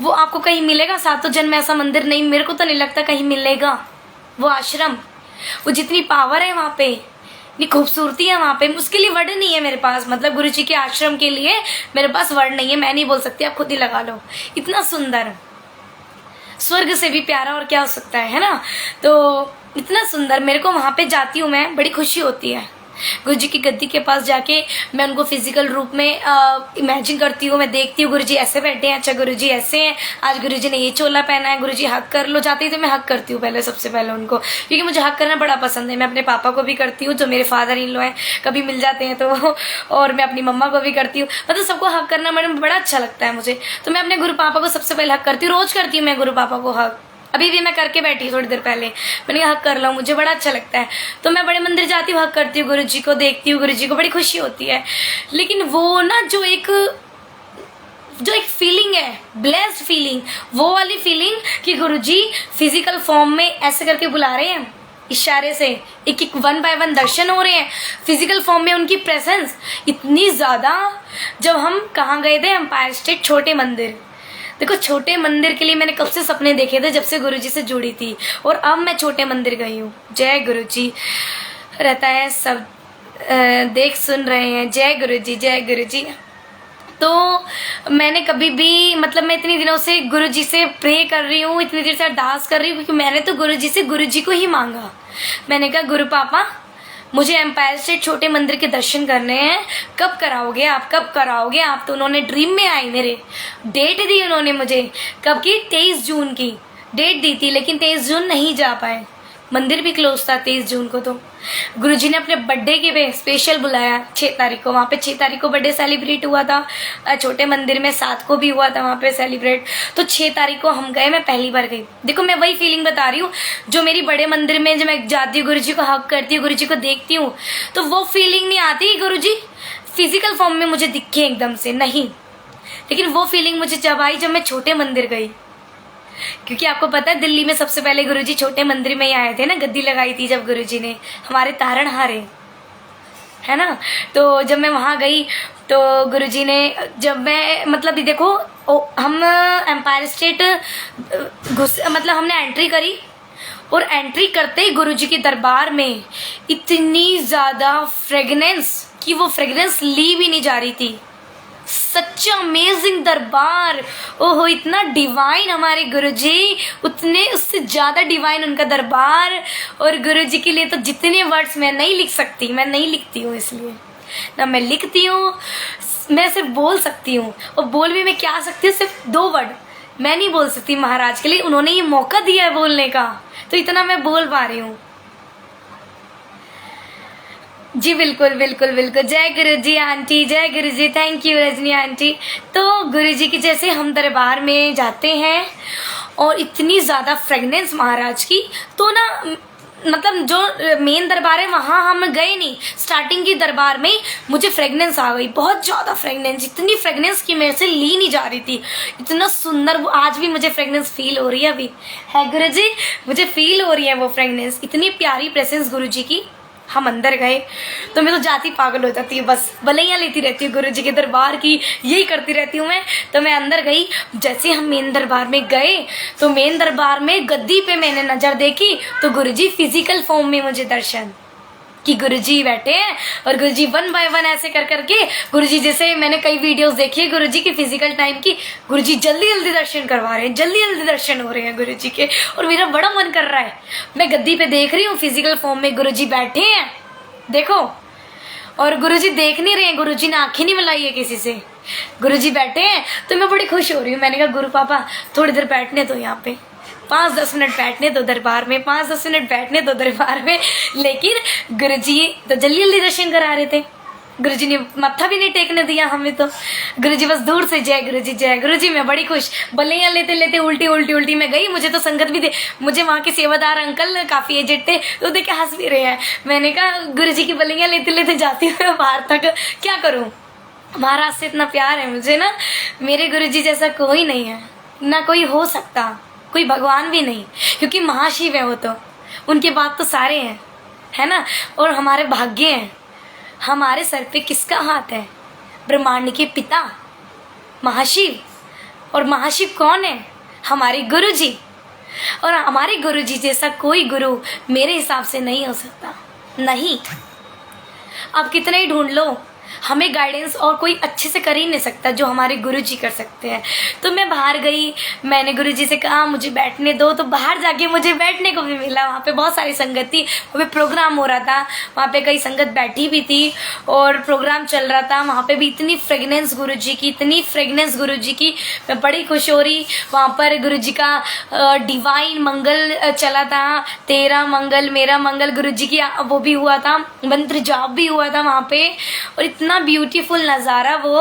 वो आपको कहीं मिलेगा? सातों जन्म ऐसा मंदिर नहीं, मेरे को तो नहीं लगता कहीं मिलेगा। वो आश्रम, वो जितनी पावर है वहाँ पे, इतनी खूबसूरती है वहाँ पे, उसके लिए वर्ड नहीं है मेरे पास। मतलब गुरुजी के आश्रम के लिए मेरे पास वर्ड नहीं है, मैं नहीं बोल सकती, आप खुद ही लगा लो। इतना सुंदर, स्वर्ग से भी प्यारा और क्या हो सकता है ना? तो इतना सुंदर, मेरे को वहाँ पे जाती हूँ मैं, बड़ी खुशी होती है। गुरुजी की गद्दी के पास जाके मैं उनको फिजिकल रूप में इमेजिन करती हूँ, मैं देखती हूँ गुरुजी ऐसे बैठे हैं, अच्छा गुरुजी ऐसे हैं, आज गुरुजी ने ये चोला पहना है, गुरुजी हक कर लो। जाती तो मैं हक करती हूँ पहले, सबसे पहले उनको, क्योंकि मुझे हक करना बड़ा पसंद है। मैं अपने पापा को भी करती हूँ जो मेरे फादर इन लॉ हैं, कभी मिल जाते हैं तो, और मैं अपनी मम्मा को भी करती हूँ। मतलब सबको हक करना मैडम बड़ा अच्छा लगता है मुझे। तो मैं अपने गुरु पापा को सबसे पहले हक करती हूँ, रोज करती हूँ मैं गुरु पापा को हक। अभी भी मैं करके बैठी थोड़ी देर पहले, मैंने कहा हक कर लो, मुझे बड़ा अच्छा लगता है। तो मैं बड़े मंदिर जाती हूँ, हक करती हूँ गुरुजी को, देखती हूँ गुरुजी को, बड़ी खुशी होती है। लेकिन वो ना जो एक फीलिंग है, ब्लेस्ड फीलिंग, वो वाली फीलिंग कि गुरुजी फिजिकल फॉर्म में ऐसे करके बुला रहे हैं, इशारे से एक एक 1 बाय 1 दर्शन हो रहे हैं, फिजिकल फॉर्म में उनकी प्रेजेंस इतनी ज़्यादा। जब हम कहाँ गए थे, एम्पायर स्टेट छोटे मंदिर। देखो छोटे मंदिर के लिए मैंने कब से सपने देखे थे, जब से गुरुजी से जुड़ी थी, और अब मैं छोटे मंदिर गई हूँ। जय गुरुजी रहता है, सब देख सुन रहे हैं। जय गुरुजी, जय गुरुजी। तो मैंने कभी भी, मतलब मैं इतनी दिनों से गुरुजी से प्रे कर रही हूँ, इतनी देर से अरदास कर रही हूँ, क्योंकि मैंने तो गुरुजी से गुरुजी को ही मांगा। मैंने कहा गुरु पापा मुझे एम्पायर स्टेट छोटे मंदिर के दर्शन करने हैं, कब कराओगे आप, कब कराओगे आप? तो उन्होंने ड्रीम में आई, मेरे डेट दी उन्होंने मुझे, कब की? 23 जून की डेट दी थी, लेकिन 23 जून नहीं जा पाए, मंदिर भी क्लोज था 23 जून को। तो गुरुजी ने अपने बर्थडे के पे स्पेशल बुलाया 6 तारीख को। वहाँ पे 6 तारीख को बर्थडे सेलिब्रेट हुआ था छोटे मंदिर में, 7 को भी हुआ था वहाँ पे सेलिब्रेट। तो 6 तारीख को हम गए, मैं पहली बार गई। देखो मैं वही फीलिंग बता रही हूँ जो मेरी बड़े मंदिर में, जब मैं जाती हूँ गुरुजी को हक करती हूँ, गुरुजी को देखती हूँ, तो वो फीलिंग नहीं आती गुरुजी फिजिकल फॉर्म में मुझे दिखे एकदम से, नहीं। लेकिन वो फीलिंग मुझे जब आई जब मैं छोटे मंदिर गई, क्योंकि आपको पता है दिल्ली में सबसे पहले गुरुजी छोटे मंदिर में ही आए थे ना, गद्दी लगाई थी जब गुरुजी ने, हमारे तारणहारे, है ना। तो जब मैं वहाँ गई तो गुरुजी ने, जब मैं, मतलब देखो हम एम्पायर स्टेट मतलब हमने एंट्री करी, और एंट्री करते ही गुरुजी के दरबार में इतनी ज़्यादा फ्रेगनेंस कि वो फ्रेगनेंस ली भी नहीं जा रही थी। सच अमेजिंग दरबार, ओहो इतना डिवाइन हमारे गुरुजी, उतने उससे ज़्यादा डिवाइन उनका दरबार। और गुरुजी के लिए तो जितने वर्ड्स मैं नहीं लिख सकती, मैं नहीं लिखती हूँ, इसलिए ना मैं लिखती हूँ, मैं सिर्फ बोल सकती हूँ। और बोल भी मैं क्या सकती हूँ, सिर्फ 2 वर्ड मैं नहीं बोल सकती महाराज के लिए, उन्होंने ये मौका दिया है बोलने का, तो इतना मैं बोल पा रही हूँ। जी बिल्कुल बिल्कुल बिल्कुल। जय गुरुजी आंटी, जय गुरुजी, थैंक यू रजनी आंटी। तो गुरुजी की जैसे हम दरबार में जाते हैं और इतनी ज़्यादा फ्रेगनेंस महाराज की, तो ना मतलब जो मेन दरबार है वहाँ हम गए नहीं, स्टार्टिंग की दरबार में मुझे फ्रेगनेंस आ गई, बहुत ज़्यादा फ्रेगनेंस, इतनी फ्रेगनेंस कि मेरे से ली नहीं जा रही थी, इतना सुंदर। वो आज भी मुझे फ्रेगनेंस फील हो रही है, अभी है गुरुजी, मुझे फील हो रही है वो फ्रेगनेंस, इतनी प्यारी प्रेजेंस गुरुजी की। हम अंदर गए तो मैं तो जाती पागल हो जाती हूँ, बस बलैया लेती रहती हूँ गुरुजी के दरबार की, यही करती रहती हूँ मैं। तो मैं अंदर गई, जैसे हम मेन दरबार में गए तो मेन दरबार में गद्दी पे मैंने नज़र देखी तो गुरुजी फिजिकल फॉर्म में मुझे दर्शन, कि गुरुजी बैठे हैं और गुरुजी 1 बाय 1 ऐसे कर करके, गुरुजी जैसे मैंने कई वीडियोस देखी है गुरुजी की फिजिकल टाइम की, गुरुजी जल्दी जल्दी दर्शन करवा रहे हैं, जल्दी जल्दी दर्शन हो रहे हैं गुरुजी के, और मेरा बड़ा मन कर रहा है। मैं गद्दी पे देख रही हूँ फिजिकल फॉर्म में गुरुजी बैठे हैं, देखो, और गुरुजी देख नहीं रहे हैं, गुरुजी ने आंखें नहीं मिलाई है किसी से, गुरुजी बैठे हैं। तो मैं बड़ी खुश हो रही हूँ, मैंने कहा गुरु पापा थोड़ी देर बैठने दो यहाँ पे, 5-10 मिनट बैठने दो दरबार में, 5-10 मिनट बैठने दो दरबार में। लेकिन गुरुजी तो जल्दी जल्दी दर्शन करा रहे थे, गुरुजी ने मत्था भी नहीं टेकने दिया हमें, तो गुरुजी बस दूर से जय गुरुजी जय गुरुजी। मैं बड़ी खुश, बल्लियाँ लेते लेते उल्टी उल्टी उल्टी मैं गई। मुझे तो संगत भी दे, मुझे वहाँ के सेवादार अंकल काफ़ी एजेड थे, तो देख के हंस भी रहे हैं। मैंने कहा गुरुजी की बल्लियाँ लेते लेते जाती हूँ बाहर तक, क्या करूँ। महाराज से इतना प्यार है मुझे ना, मेरे गुरुजी जैसा कोई नहीं है, ना कोई हो सकता, कोई भगवान भी नहीं, क्योंकि महाशिव है वो तो, उनके बाद तो सारे हैं, है ना। और हमारे भाग्य हैं, हमारे सर पे किसका हाथ है, ब्रह्मांड के पिता महाशिव। और महाशिव कौन है, हमारे गुरुजी। और हमारे गुरुजी जैसा कोई गुरु मेरे हिसाब से नहीं हो सकता, नहीं। आप कितना ही ढूंढ लो, हमें गाइडेंस और कोई अच्छे से कर ही नहीं सकता जो हमारे गुरुजी कर सकते हैं। तो मैं बाहर गई, मैंने गुरुजी से कहा मुझे बैठने दो, तो बाहर जाके मुझे बैठने को भी मिला। वहाँ पे बहुत सारी संगत थी, वहाँ पे प्रोग्राम हो रहा था, वहाँ पे कई संगत बैठी भी थी और प्रोग्राम चल रहा था। वहाँ पे भी इतनी फ्रेगनेंस गुरुजी की, इतनी फ्रेगनेंस गुरुजी की, मैं बड़ी खुश हो रही। वहाँ पर गुरुजी का डिवाइन मंगल चला था, तेरा मंगल मेरा मंगल, गुरुजी की वो भी हुआ था, मंत्र जाप भी हुआ था वहाँ पे, और इतना ब्यूटीफुल नज़ारा वो।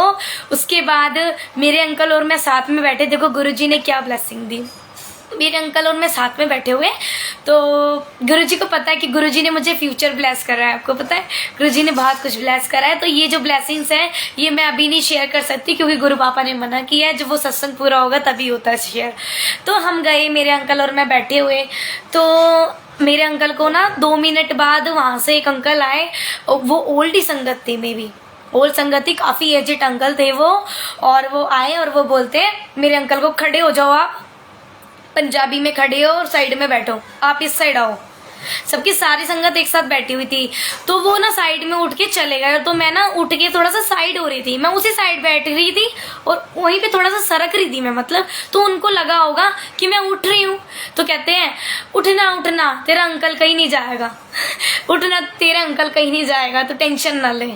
उसके बाद मेरे अंकल और मैं साथ में बैठे, देखो गुरुजी ने क्या ब्लेसिंग दी। मेरे अंकल और मैं साथ में बैठे हुए, तो गुरुजी को पता है कि गुरुजी ने मुझे फ्यूचर ब्लेस करा है। आपको पता है गुरुजी ने बहुत कुछ ब्लेस करा है, तो ये जो ब्लेसिंग्स हैं ये मैं अभी नहीं शेयर कर सकती, क्योंकि गुरु पापा ने मना किया है, जब वो सत्संग पूरा होगा तभी होता है शेयर। तो हम गए, मेरे अंकल और मैं बैठे हुए, तो मेरे अंकल को ना 2 मिनट बाद वहाँ से एक अंकल आए, वो ओल्ड ही संगत थी, मे बी ओल्ड संगत थी, काफ़ी एजेड अंकल थे वो। और वो आए और वो बोलते मेरे अंकल को, खड़े हो जाओ आप, पंजाबी में खड़े हो और साइड में बैठो, आप इस साइड आओ। सबकी सारी संगत एक साथ बैठी हुई थी, तो वो ना साइड में उठ के चले गए, तो मैं ना उठ के थोड़ा सा साइड हो रही थी, मैं उसी साइड बैठ रही थी और वहीं पे थोड़ा सा सरक रही थी मैं, मतलब। तो उनको लगा होगा कि मैं उठ रही हूँ, तो कहते हैं उठना उठना, तेरा अंकल कहीं नहीं जाएगा उठना, तेरा अंकल कहीं नहीं जाएगा, तो टेंशन ना ले,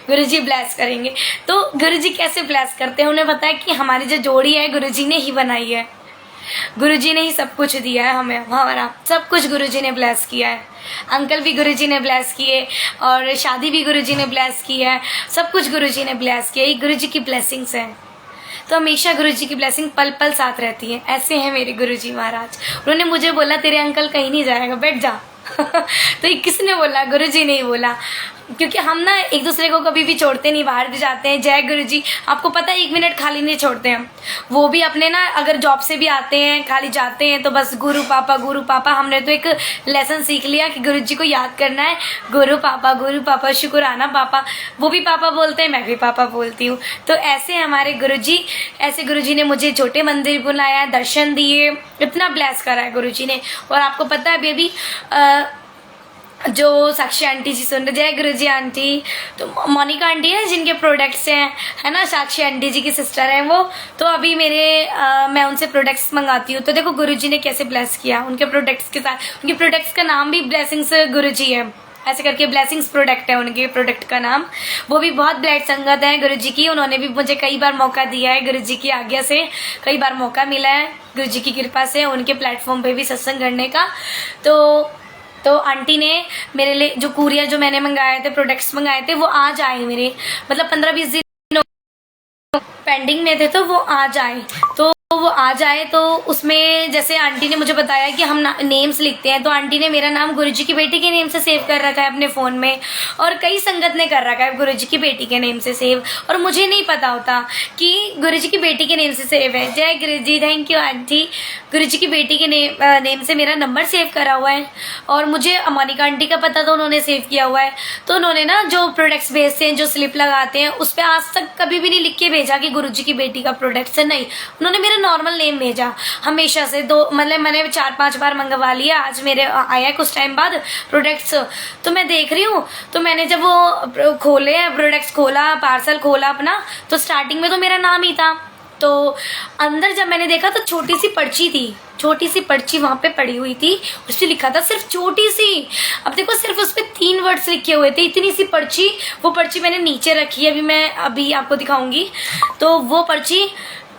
गुरुजी ब्लेस करेंगे। तो गुरुजी कैसे ब्लेस करते हैं, उन्हें पता है कि हमारी जो जोड़ी है गुरुजी ने ही बनाई है, गुरुजी ने ही सब कुछ दिया है हमें, हमारा सब कुछ गुरुजी ने ब्लेस किया है। अंकल भी गुरुजी ने ब्लेस किए, और शादी भी गुरुजी ने ब्लेस की है, सब कुछ गुरुजी ने ब्लेस किया, ये गुरुजी की ब्लेसिंग्स हैं। तो हमेशा गुरुजी की ब्लेसिंग पल पल साथ रहती है। ऐसे हैं मेरे गुरुजी महाराज। उन्होंने मुझे बोला तेरे अंकल कहीं नहीं जाएगा, बैठ जा तो ये किसने बोला, गुरुजी ने ही बोला, क्योंकि हम ना एक दूसरे को कभी भी छोड़ते नहीं, बाहर भी जाते हैं, जय गुरुजी, आपको पता है 1 मिनट खाली नहीं छोड़ते हम। वो भी अपने ना, अगर जॉब से भी आते हैं, खाली जाते हैं, तो बस गुरु पापा। हमने तो एक लेसन सीख लिया कि गुरुजी को याद करना है, गुरु पापा, शुक्राना पापा। वो भी पापा बोलते हैं, मैं भी पापा बोलती हूँ। तो ऐसे हमारे गुरुजी, ऐसे गुरुजी ने मुझे छोटे मंदिर बुलाया, दर्शन दिए, इतना ब्लेस करा है गुरुजी ने। और आपको पता है बेबी, जो साक्षी आंटी जी सुन रहे, जय गुरुजी आंटी, तो मोनिका आंटी है जिनके प्रोडक्ट्स हैं, है ना, साक्षी आंटी जी की सिस्टर हैं वो। तो अभी मैं उनसे प्रोडक्ट्स मंगाती हूँ। तो देखो गुरुजी ने कैसे ब्लेस किया उनके प्रोडक्ट्स के साथ। उनके प्रोडक्ट्स का नाम भी ब्लेसिंग्स गुरुजी है, ऐसे करके ब्लेसिंग्स प्रोडक्ट है उनके प्रोडक्ट का नाम। वो भी बहुत ब्राइट संगत है गुरुजी की, उन्होंने भी मुझे कई बार मौका दिया है, गुरुजी की आज्ञा से कई बार मौका मिला है, गुरुजी की कृपा से उनके प्लेटफॉर्म पे भी सत्संग करने का। तो आंटी ने मेरे लिए जो कुरियर जो मैंने मंगाए थे, प्रोडक्ट्स मंगाए थे, वो आज आए मेरे, मतलब 15-20 दिन पेंडिंग में थे, तो वो आज आए। तो वो आ जाए, तो उसमें जैसे आंटी ने मुझे बताया कि हम नेम्स लिखते हैं, तो आंटी ने मेरा नाम गुरुजी की बेटी के नेम से सेव कर रखा है अपने फ़ोन में, और कई संगत ने कर रखा है गुरुजी की बेटी के नेम से सेव, और मुझे नहीं पता होता कि गुरुजी की बेटी के नेम से सेव है। जय गुरुजी, थैंक यू आंटी। गुरुजी की बेटी के नेम से मेरा नंबर सेव करा हुआ है, और मुझे मोनिका आंटी का पता, तो उन्होंने सेव किया हुआ है। तो उन्होंने ना जो प्रोडक्ट्स भेजते हैं, जो स्लिप लगाते हैं, उस पर आज तक कभी भी नहीं लिख के भेजा कि गुरुजी की बेटी का प्रोडक्ट्स है, नहीं, उन्होंने मेरा नॉर्मल नेम भेजा हमेशा से। मतलब मैंने 4-5 बार मंगवा लिया, आज मेरे आया कुछ टाइम बाद प्रोडक्ट्स। तो मैं देख रही हूँ, तो मैंने जब वो खोले प्रोडक्ट्स, खोला पार्सल खोला अपना, तो स्टार्टिंग में तो मेरा नाम ही था। तो अंदर जब मैंने देखा तो छोटी सी पर्ची थी, छोटी सी पर्ची वहां पे पड़ी हुई थी, उस पर लिखा था सिर्फ छोटी सी, अब देखो सिर्फ उस पर 3 वर्ड्स लिखे हुए थे, इतनी सी पर्ची। वो पर्ची मैंने नीचे रखी है, अभी आपको दिखाऊंगी। तो वो पर्ची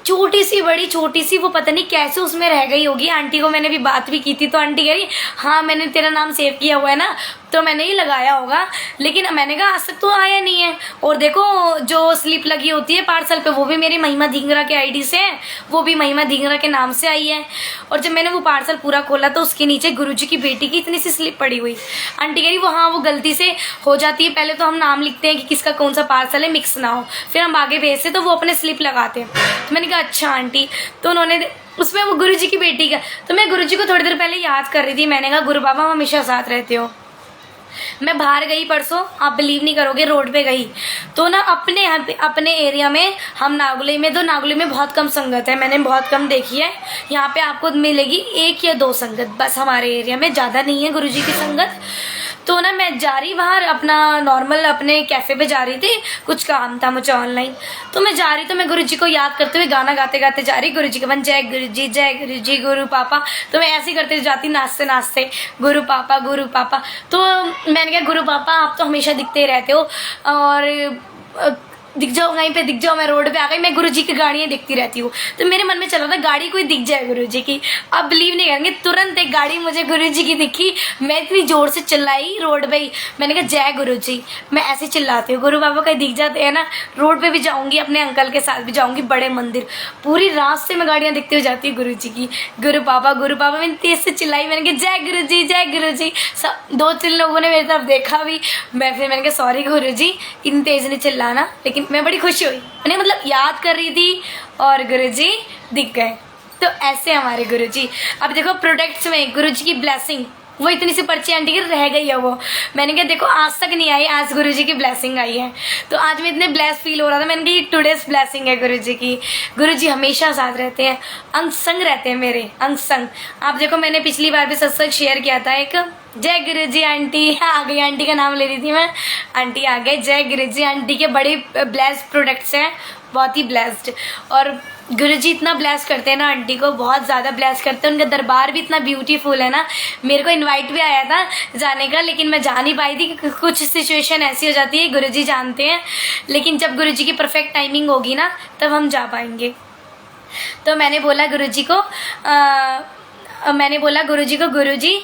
छोटी सी, बड़ी छोटी सी, वो पता नहीं कैसे उसमें रह गई होगी। आंटी को मैंने भी बात भी की थी, तो आंटी कह रही हाँ मैंने तेरा नाम सेव किया हुआ है ना, तो मैंने ही लगाया होगा, लेकिन मैंने कहा आज तक तो आया नहीं है। और देखो जो स्लिप लगी होती है पार्सल पे, वो भी मेरी महिमा धिंगरा के आईडी से है, वो भी महिमा धिंगरा के नाम से आई है। और जब मैंने वो पार्सल पूरा खोला तो उसके नीचे गुरुजी की बेटी की इतनी सी स्लिप पड़ी हुई। आंटी कह रही वो हाँ वो गलती से हो जाती है, पहले तो हम नाम लिखते हैं कि किसका कौन सा पार्सल है, मिक्स ना हो, फिर हम आगे भेजते तो वो अपने स्लिप लगाते हैं। तो मैंने कहा अच्छा आंटी। तो उन्होंने उसमें वो गुरुजी की बेटी का, तो मैं गुरुजी को थोड़ी देर पहले याद कर रही थी। मैंने कहा गुरु बाबा हमेशा साथ रहते हो। मैं बाहर गई परसों, आप बिलीव नहीं करोगे, रोड पे गई तो ना अपने एरिया में, हम नागुली में, तो नागुली में बहुत कम संगत है, मैंने बहुत कम देखी है। यहाँ पे आपको मिलेगी 1 या 2 संगत बस हमारे एरिया में, ज़्यादा नहीं है गुरुजी की संगत। तो ना मैं जा रही बाहर अपना नॉर्मल अपने कैफ़े पे जा रही थी, कुछ काम था मुझे ऑनलाइन। तो मैं जा रही, तो मैं गुरुजी को याद करते हुए गाना गाते गाते जा रही, गुरुजी के बन जय गुरु जी गुरु पापा। तो मैं ऐसे ही करते जाती नाचते नाचते गुरु पापा गुरु पापा। तो मैंने कहा गुरु पापा आप तो हमेशा दिखते ही रहते हो, और दिख जाओ वहीं पे, दिख जाओ, मैं रोड पे आ गई, मैं गुरुजी की गाड़ियाँ देखती रहती हूँ। तो मेरे मन में चला था गाड़ी कोई दिख जाए गुरुजी की। आप बिलीव नहीं करेंगे, तुरंत एक गाड़ी मुझे गुरुजी की दिखी, मैं इतनी जोर से चिल्लाई रोड पे ही। मैंने कहा जय गुरुजी, मैं ऐसे चिल्लाती हूँ, गुरु बाबा कहीं दिख जाते हैं ना, रोड पे भी जाऊँगी, अपने अंकल के साथ भी जाऊँगी, बड़े मंदिर, पूरी रात से मैं गाड़ियाँ देखते हुए जाती हूँ गुरुजी की। गुरु पापा मैंने तेज से चिल्लाई, मैंने कहा जय गुरुजी जय गुरुजी। सब 2-3 लोगों ने मेरी तरफ देखा भी। मैंने कहा सॉरी गुरुजी, इतनी तेज नहीं चिल्लाना, लेकिन मैं बड़ी खुशी हुई, मैंने मतलब याद कर रही थी और गुरुजी दिख गए। तो ऐसे हमारे गुरुजी। अब देखो प्रोडक्ट्स में गुरुजी की ब्लेसिंग, वो इतनी सी पर्ची आंटी की रह गई है वो, मैंने कहा देखो आज तक नहीं आई, आज गुरुजी की ब्लेसिंग आई है। तो आज मैं इतने ब्लेस फील हो रहा था, मैंने कहा टुडेज ब्लेसिंग है गुरुजी की। गुरुजी हमेशा साथ रहते हैं, अंग संग रहते हैं मेरे, अंग संग। आप देखो मैंने पिछली बार भी सत्संग शेयर किया था एक, जय गुरुजी आंटी आ गई, आंटी का नाम ले रही थी मैं, आंटी आ गए। जय गुरुजी आंटी के बड़े ब्लेस्ड प्रोडक्ट्स हैं, बहुत ही ब्लेस्ड। और गुरुजी इतना ब्लेस करते हैं ना आंटी को, बहुत ज़्यादा ब्लेस करते हैं, उनका दरबार भी इतना ब्यूटीफुल है ना। मेरे को इनवाइट भी आया था जाने का, लेकिन मैं जा नहीं पाई थी क्योंकि कुछ सिचुएशन ऐसी हो जाती है, गुरुजी जानते हैं। लेकिन जब गुरुजी की परफेक्ट टाइमिंग होगी ना तब हम जा पाएंगे। तो मैंने बोला गुरुजी को गुरुजी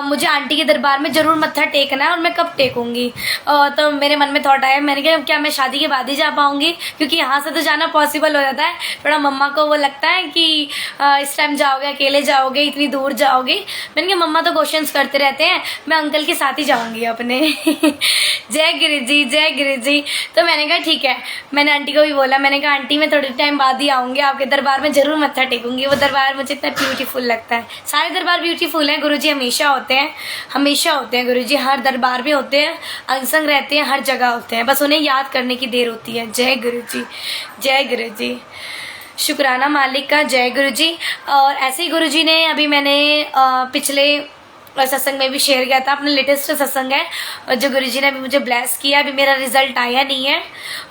मुझे आंटी के दरबार में ज़रूर मत्था टेकना है, और मैं कब टेकूंगी। तो मेरे मन में थॉट आया, मैंने कहा क्या मैं शादी के बाद ही जा पाऊंगी, क्योंकि यहाँ से तो जाना पॉसिबल हो जाता है, थोड़ा मम्मा को वो लगता है कि इस टाइम जाओगे, अकेले जाओगे, इतनी दूर जाओगे। मैंने कहा मम्मा तो क्वेश्चंस करते रहते हैं, मैं अंकल के साथ ही जाऊँगी अपने। जय गुरुजी जय गुरुजी। तो मैंने कहा ठीक है, मैंने आंटी को भी बोला, मैंने कहा आंटी मैं थोड़े टाइम बाद ही आऊँगी, आपके दरबार में ज़रूर मत्था टेकूंगी। वो दरबार मुझे इतना ब्यूटीफुल लगता है, सारे दरबार ब्यूटीफुल हैं, गुरुजी हमेशा होते हैं, हमेशा होते हैं गुरुजी, हर दरबार में होते हैं, अंग रहते हैं, हर जगह होते हैं, बस उन्हें याद करने की देर होती है। जय गुरुजी जय गुरुजी, शुक्राना मालिक का, जय गुरुजी। और ऐसे ही गुरुजी ने अभी मैंने पिछले सत्संग में भी शेयर किया था, अपना लेटेस्ट सत्संग है, और जो गुरुजी ने अभी मुझे ब्लेस किया। अभी मेरा रिजल्ट आया नहीं है,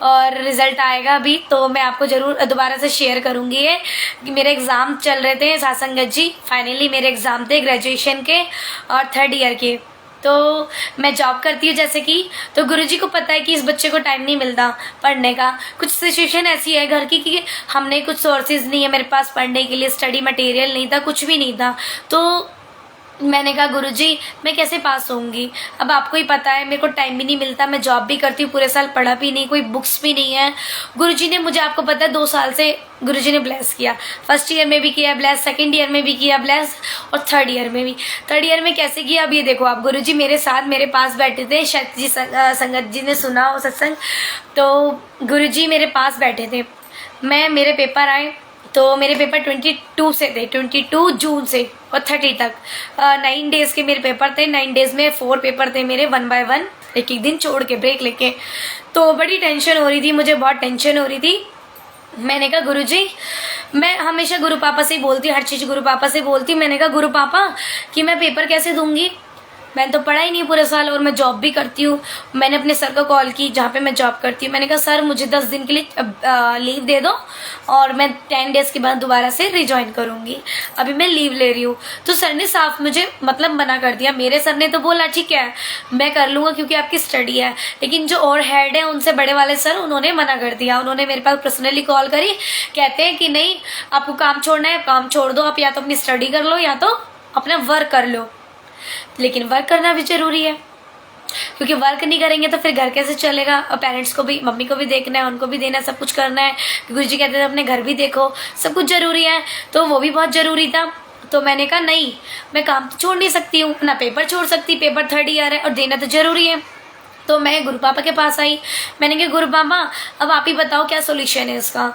और रिजल्ट आएगा अभी तो मैं आपको ज़रूर दोबारा से शेयर करूँगी। ये कि मेरे एग्ज़ाम चल रहे थे सत्संगत जी, फाइनली मेरे एग्ज़ाम थे ग्रेजुएशन के और 3rd ईयर के। तो मैं जॉब करती हूँ जैसे कि, तो गुरुजी को पता है कि इस बच्चे को टाइम नहीं मिलता पढ़ने का, कुछ सिचुएशन ऐसी है घर की कि हमने कुछ सोर्सेज नहीं है मेरे पास पढ़ने के लिए, स्टडी मटेरियल नहीं था, कुछ भी नहीं था। तो मैंने कहा गुरुजी मैं कैसे पास होऊंगी, अब आपको ही पता है मेरे को टाइम भी नहीं मिलता, मैं जॉब भी करती हूँ, पूरे साल पढ़ा भी नहीं, कोई बुक्स भी नहीं है। गुरुजी ने मुझे, आपको पता है 2 साल से गुरुजी ने ब्लेस किया, 1st ईयर में भी किया ब्लेस, 2nd ईयर में भी किया ब्लेस, और 3rd ईयर में भी। 3rd ईयर में कैसे किया, अब ये देखो आप, गुरुजी मेरे साथ मेरे पास बैठे थे, शायद जी संगत जी ने सुना हो सत्संग, तो गुरुजी मेरे पास बैठे थे। मेरे पेपर आए तो मेरे पेपर 22 से थे, 22 जून से और 30 तक 9 डेज़ के मेरे पेपर थे। 9 डेज़ में 4 पेपर थे मेरे, 1 बाय 1, एक दिन छोड़ के, ब्रेक लेके। तो बड़ी टेंशन हो रही थी मुझे, बहुत टेंशन हो रही थी। मैंने कहा गुरुजी, मैं हमेशा गुरु पापा से ही बोलती, हर चीज़ गुरु पापा से बोलती। मैंने कहा गुरु पापा कि मैं पेपर कैसे दूंगी, मैंने तो पढ़ा ही नहीं पूरे साल, और मैं जॉब भी करती हूँ। मैंने अपने सर को कॉल की जहाँ पे मैं जॉब करती हूँ, मैंने कहा सर मुझे 10 दिन के लिए लीव दे दो, और मैं 10 डेज़ के बाद दोबारा से रिजॉइन करूँगी, अभी मैं लीव ले रही हूँ। तो सर ने साफ मुझे मतलब मना कर दिया। मेरे सर ने तो बोला ठीक है मैं कर लूँगा क्योंकि आपकी स्टडी है, लेकिन जो और हेड है उनसे बड़े वाले सर, उन्होंने मना कर दिया। उन्होंने मेरे पास पर्सनली कॉल करी, कहते हैं कि नहीं आपको काम छोड़ना है, काम छोड़ दो, आप या तो अपनी स्टडी कर लो या तो अपना वर्क कर लो, लेकिन वर्क करना भी ज़रूरी है। क्योंकि वर्क नहीं करेंगे तो फिर घर कैसे चलेगा, और पेरेंट्स को भी, मम्मी को भी देखना है, उनको भी देना है, सब कुछ करना है। गुरुजी कहते थे अपने घर भी देखो, सब कुछ ज़रूरी है, तो वो भी बहुत ज़रूरी था। तो मैंने कहा नहीं, मैं काम तो छोड़ नहीं सकती हूँ ना, पेपर छोड़ सकती, पेपर 3rd ईयर है और देना तो ज़रूरी है। तो मैं गुरु पापा के पास आई, मैंने कहा गुरु पापा अब आप ही बताओ क्या सोल्यूशन है इसका।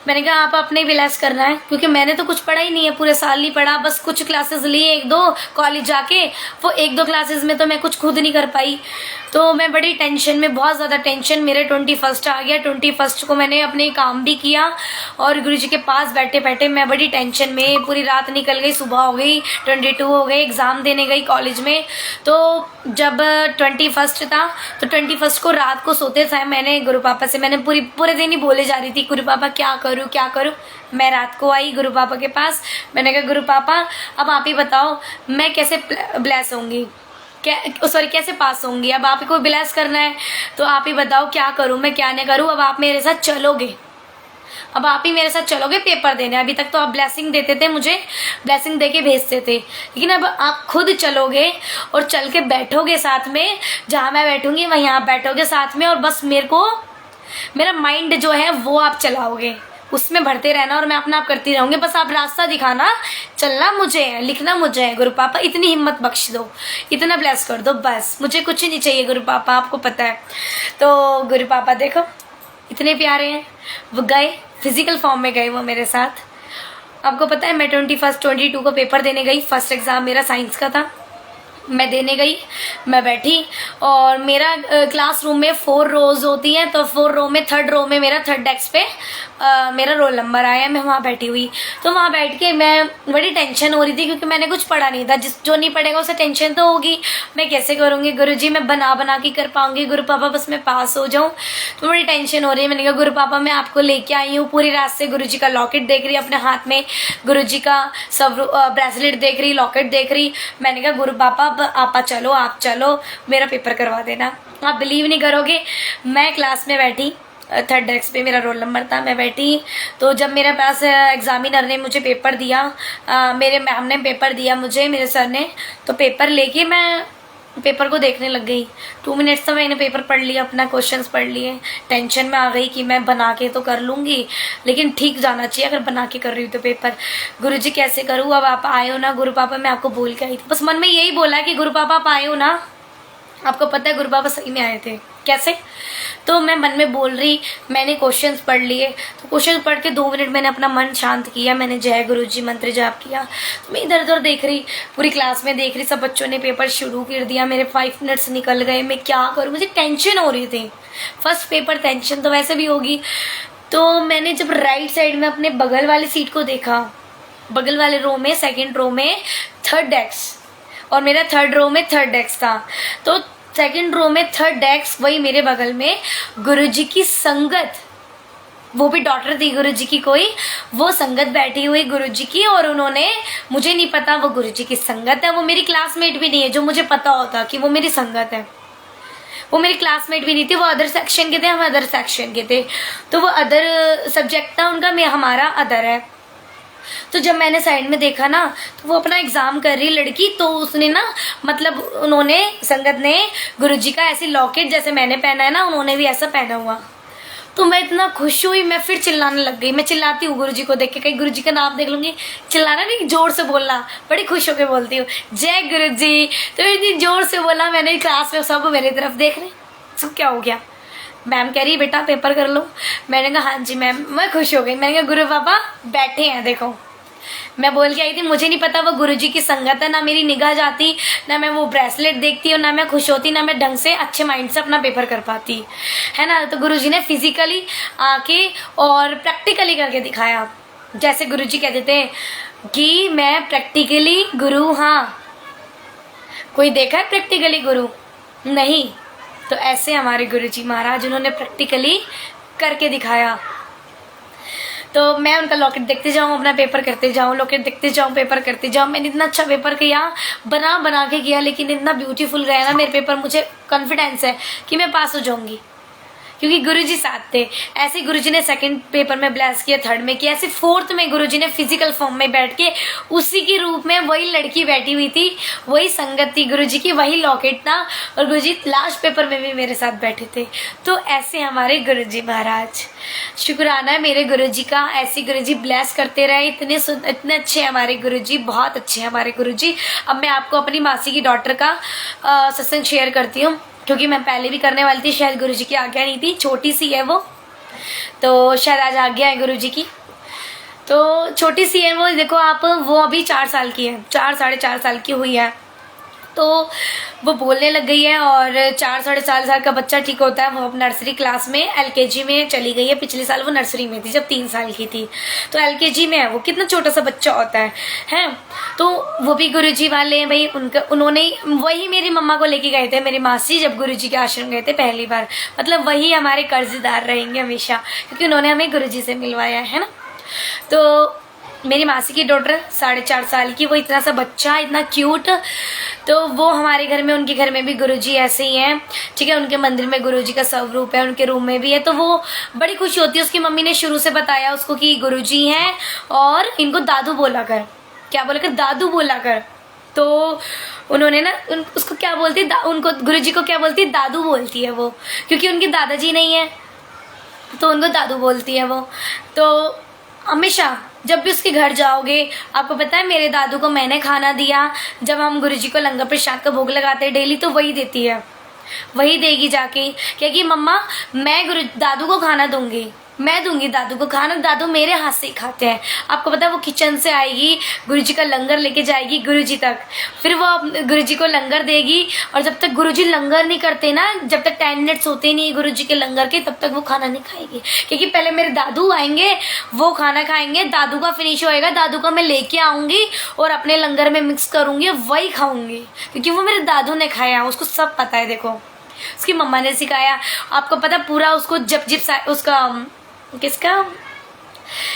मैंने कहा आप अपने रिलैक्स करना है, क्योंकि मैंने तो कुछ पढ़ा ही नहीं है, पूरे साल नहीं पढ़ा, बस कुछ क्लासेस लिए 1-2 कॉलेज जाके, वो 1-2 क्लासेस में तो मैं कुछ खुद नहीं कर पाई। तो मैं बड़ी टेंशन में, बहुत ज़्यादा टेंशन, मेरे 21 आ गया। 21 को मैंने अपने काम भी किया और गुरुजी के पास बैठे बैठे मैं बड़ी टेंशन में, पूरी रात निकल गई, सुबह हो गई, 22 हो गई, एग्ज़ाम देने गई कॉलेज में। तो जब 21 था तो 21 को रात को सोते समय मैंने गुरु पापा से, मैंने पूरे दिन ही बोले जा रही थी गुरु पापा क्या करूँ क्या करूँ। मैं रात को आई गुरु पापा के पास, मैंने कहा गुरु पापा अब आप ही बताओ मैं कैसे ब्लेस होंगी, कैसे पास होंगी, अब आप ही को ब्लेस करना है, तो आप ही बताओ क्या करूँ मैं क्या नहीं करूँ। अब आप मेरे साथ चलोगे, अब आप ही मेरे साथ चलोगे पेपर देने। अभी तक तो आप ब्लेसिंग देते थे, मुझे ब्लेसिंग दे के भेजते थे, लेकिन अब आप खुद चलोगे और चल के बैठोगे साथ में, जहाँ मैं बैठूंगी वहीं आप बैठोगे साथ में, और बस मेरा माइंड जो है वो आप चलाओगे, उसमें भरते रहना और मैं अपना आप करती रहूँगी, बस आप रास्ता दिखाना, चलना मुझे है, लिखना मुझे है। गुरु पापा इतनी हिम्मत बख्श दो, इतना ब्लेस कर दो, बस मुझे कुछ नहीं चाहिए गुरु पापा, आपको पता है। तो गुरु पापा देखो इतने प्यारे हैं, वो गए फिजिकल फॉर्म में गए वो मेरे साथ। आपको पता है मैं 22 को पेपर देने गई, फर्स्ट एग्ज़ाम मेरा साइंस का था, मैं देने गई, मैं बैठी और मेरा क्लासरूम में 4 रोज होती हैं, तो 4 रो में 3rd रो में मेरा 3rd डेस्क पे मेरा रोल नंबर आया, मैं वहाँ बैठी हुई। तो वहाँ बैठ के मैं बड़ी टेंशन हो रही थी, क्योंकि मैंने कुछ पढ़ा नहीं था, जो नहीं पढ़ेगा उसे टेंशन तो होगी, मैं कैसे करूँगी गुरुजी, मैं बना के कर पाऊँगी गुरु पापा, बस मैं पास हो जाऊँ। तो बड़ी टेंशन हो रही है। मैंने कहा गुरु पापा मैं आपको लेके आई हूँ, पूरी रात से गुरुजी का लॉकेट देख रही अपने हाथ में, गुरुजी का सब ब्रेसलेट देख रही, लॉकेट देख रही। मैंने कहा गुरु पापा आप चलो मेरा पेपर करवा देना। आप बिलीव नहीं करोगे, मैं क्लास में बैठी, 3rd डेस्क पे मेरा रोल नंबर था, मैं बैठी, तो जब मेरे पास एग्जामिनर ने मुझे पेपर दिया, मेरे मैम ने पेपर दिया मुझे, मेरे सर ने, तो पेपर लेके मैं पेपर को देखने लग गई। 2 मिनट्स तो मैंने पेपर पढ़ लिया, अपना क्वेश्चंस पढ़ लिए, टेंशन में आ गई कि मैं बना के तो कर लूँगी, लेकिन ठीक जाना चाहिए अगर बना के कर रही हूँ तो पेपर। गुरुजी कैसे करूँ, अब आप आए हो ना गुरु पापा, मैं आपको बोल के आई थी, बस मन में यही बोला कि गुरु पापा आप आए हो ना। आपको पता है गुरु पापा सही में आए थे, कैसे, तो मैं मन में बोल रही, मैंने क्वेश्चंस पढ़ लिए, तो क्वेश्चंस पढ़ के 2 मिनट मैंने अपना मन शांत किया, मैंने जय गुरुजी मंत्र जाप किया। तो मैं इधर उधर देख रही, पूरी क्लास में देख रही, सब बच्चों ने पेपर शुरू कर दिया, मेरे 5 मिनट्स निकल गए, मैं क्या करूँ, मुझे टेंशन हो रही थी। फर्स्ट पेपर टेंशन तो वैसे भी होगी। तो मैंने जब राइट साइड में अपने बगल वाली सीट को देखा, बगल वाले रो में 2nd रो में 3rd डेस्क, और मेरा 3rd रो में 3rd डेस्क था, तो 2nd रो में 3rd डेस्क, वही मेरे बगल में गुरुजी की संगत, वो भी डॉटर थी गुरुजी की कोई, वो संगत बैठी हुई गुरुजी की, और उन्होंने, मुझे नहीं पता वो गुरुजी की संगत है, वो मेरी क्लासमेट भी नहीं है, जो मुझे पता होता कि वो मेरी संगत है, वो मेरी क्लासमेट भी नहीं थी, वो अदर सेक्शन के थे, हम अदर सेक्शन के थे, तो वो अदर सब्जेक्ट था उनका, हमारा अदर है। तो जब मैंने साइड में देखा ना, तो वो अपना एग्जाम कर रही लड़की, तो उसने ना, मतलब उन्होंने, संगत ने गुरुजी का ऐसी लॉकेट जैसे मैंने पहना है ना, उन्होंने भी ऐसा पहना हुआ। तो मैं इतना खुश हुई, मैं फिर चिल्लाने लग गई, मैं चिल्लाती हूँ गुरुजी को देख के, कहीं गुरुजी का नाम देख लूंगी, चिल्लाना नहीं, जोर से बोलना, बड़ी खुश होकर बोलती हूँ जय गुरुजी। तो इतनी जोर से बोला मैंने, क्लास में सब मेरी तरफ देख रहे, सब क्या हो गया, मैम कह रही बेटा पेपर कर लो। मैंने कहा हाँ जी मैम, मैं खुश हो गई। मैंने कहा गुरु पापा बैठे हैं देखो, मैं बोल के आई थी, मुझे नहीं पता वो गुरुजी की संगत है, ना मेरी निगाह जाती, ना मैं वो ब्रेसलेट देखती और ना मैं खुश होती, ना मैं ढंग से अच्छे माइंड से अपना पेपर कर पाती, है ना। तो गुरुजी ने फिजिकली आके और प्रैक्टिकली करके दिखाया, जैसे गुरुजी कहते थे कि मैं प्रैक्टिकली गुरु, हाँ कोई देखा है प्रैक्टिकली गुरु, नहीं, तो ऐसे हमारे गुरुजी महाराज, उन्होंने प्रैक्टिकली करके दिखाया। तो मैं उनका लॉकेट देखते जाऊँ, अपना पेपर करते जाऊँ, लॉकेट देखते जाऊँ, पेपर करते जाऊँ। मैंने इतना अच्छा पेपर किया, बना के किया, लेकिन इतना ब्यूटीफुल गया ना मेरे पेपर, मुझे कॉन्फिडेंस है कि मैं पास हो जाऊँगी, क्योंकि गुरुजी साथ थे। ऐसे गुरुजी ने सेकंड पेपर में ब्लेस किया, थर्ड में किया, ऐसे फोर्थ में गुरुजी ने फिजिकल फॉर्म में बैठ के उसी के रूप में वही लड़की बैठी हुई थी, वही संगत थी गुरुजी की, वही लॉकेट था, और गुरुजी लास्ट पेपर में भी मेरे साथ बैठे थे। तो ऐसे हमारे गुरुजी महाराज, शुक्राना है मेरे गुरुजी का, ऐसे गुरुजी ब्लेस करते रहे। इतने अच्छे हमारे गुरुजी, बहुत अच्छे हमारे गुरुजी। अब मैं आपको अपनी मासी की डॉटर का सत्संग शेयर करती हूँ, क्योंकि मैं पहले भी करने वाली थी, शायद गुरुजी की आज्ञा नहीं थी, छोटी सी है वो, तो शायद आज आज्ञा है गुरुजी की। तो छोटी सी है वो, देखो आप, वो अभी 4 साल की है, 4 साढ़े 4 साल की हुई है, तो वो बोलने लग गई है। और 4 साढ़े 4 साल का बच्चा ठीक होता है, वो अब नर्सरी क्लास में LKG में चली गई है। पिछले साल वो नर्सरी में थी जब 3 साल की थी, तो LKG में है वो। कितना छोटा सा बच्चा होता है। तो वो भी गुरुजी वाले हैं भाई, उन्होंने वही मेरी मम्मा को लेके गए थे, मेरी मासी जब गुरुजी के आश्रम गए थे पहली बार, मतलब वही हमारे कर्जदार रहेंगे हमेशा, क्योंकि उन्होंने हमें गुरुजी से मिलवाया है ना। तो मेरी मासी की डॉटर 4.5 साल की, वो इतना सा बच्चा, इतना क्यूट, तो वो हमारे घर में, उनके घर में भी गुरुजी ऐसे ही हैं, ठीक है। उनके मंदिर में गुरुजी का स्वरूप है, उनके रूम में भी है, तो वो बड़ी खुशी होती है। उसकी मम्मी ने शुरू से बताया उसको कि गुरुजी हैं और इनको दादू बोला कर। क्या बोला कर? दादू बोला कर। तो उन्होंने ना उसको क्या बोलती, उनको गुरुजी को क्या बोलती, दादू बोलती है वो, क्योंकि उनके दादाजी नहीं है तो उनको दादू बोलती है वो। तो हमेशा जब भी उसके घर जाओगे, आपको पता है मेरे दादू को मैंने खाना दिया, जब हम गुरुजी को लंगर प्रसाद का भोग लगाते हैं डेली, तो वही देती है, वही देगी जाके, क्योंकि मम्मा मैं दादू को खाना दूंगी, मैं दूंगी दादू को खाना, दादू मेरे हाथ से ही खाते हैं। आपको पता है वो किचन से आएगी, गुरुजी का लंगर लेके जाएगी गुरुजी तक, फिर वो गुरुजी को लंगर देगी, और जब तक गुरुजी लंगर नहीं करते ना, जब तक 10 मिनट्स होते नहीं गुरुजी के लंगर के, तब तक वो खाना नहीं खाएगी, क्योंकि पहले मेरे दादू आएंगे, वो खाना खाएंगे, दादू का फिनिश होएगा, दादू का मैं लेके आऊंगी और अपने लंगर में मिक्स करूंगी, वही खाऊंगी, क्योंकि वो मेरे दादू ने खाया, उसको सब पता है। देखो उसकी मम्मा ने सिखाया, आपको पता पूरा उसको जब उसका किसका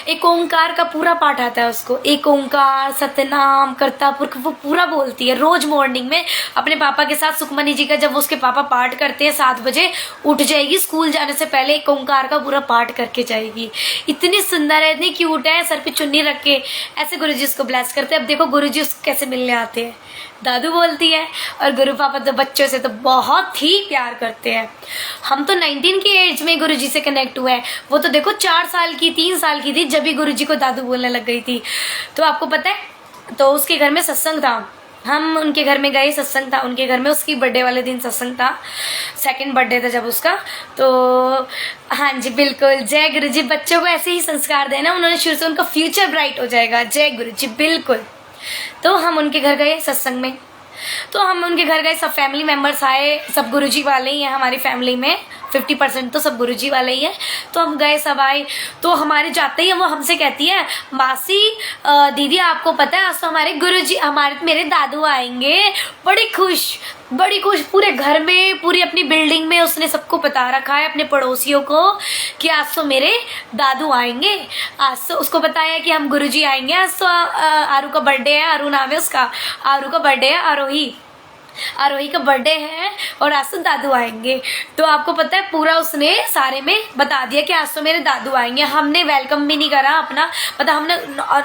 एक ओंकार का पूरा पाठ आता है उसको, एक ओंकार सतनाम कर्ता पुरख, वो पूरा बोलती है रोज मॉर्निंग में अपने पापा के साथ। सुखमनी जी का जब उसके पापा पाठ करते हैं 7 बजे उठ जाएगी, स्कूल जाने से पहले एक ओंकार का पूरा पाठ करके जाएगी। इतनी सुंदर है, इतनी क्यूट है, सर पे चुन्नी रख के ऐसे गुरुजी उसको ब्लेस करते हैं। अब देखो गुरुजी उसको कैसे मिलने आते हैं, दादू बोलती है, और गुरु पापा तो बच्चों से तो बहुत ही प्यार करते हैं। हम तो 19 की एज में गुरुजी से कनेक्ट हुए हैं, वो तो देखो 4 साल की 3 साल की थी जब भी गुरुजी को दादू बोलने लग गई थी। तो आपको पता है, तो उसके घर में सत्संग था, हम उनके घर में गए, सत्संग था उनके घर में, उसकी बर्थडे वाले दिन सत्संग था, 2nd बर्थडे था जब उसका। तो हाँ जी बिल्कुल, जय गुरुजी। बच्चों को ऐसे ही संस्कार देना, उन्होंने शुरू से, उनका फ्यूचर ब्राइट हो जाएगा। जय गुरुजी, बिल्कुल। तो हम उनके घर गए सत्संग में, तो हम उनके घर गए, सब फैमिली मेंबर्स आए, सब गुरुजी वाले ही हैं हमारी फैमिली में, 50% तो सब गुरुजी वाले ही हैं। तो हम गए, सब आए, तो हमारे जाते ही वो हमसे कहती है, मासी दीदी आपको पता है आज तो हमारे गुरुजी, मेरे दादू आएंगे। बड़ी खुश, पूरे घर में, पूरी अपनी बिल्डिंग में उसने सबको बता रखा है, अपने पड़ोसियों को, कि आज तो मेरे दादू आएंगे। आज तो उसको बताया कि हम गुरुजी आएंगे, आज तो आरू का बर्थडे है, आरू नाम है उसका, आरू का बर्थडे है, आरोही का बर्थडे है, और आज तो दादू आएंगे। तो आपको पता है पूरा उसने सारे में बता दिया कि आज तो मेरे दादू आएंगे। हमने वेलकम भी नहीं करा अपना, पता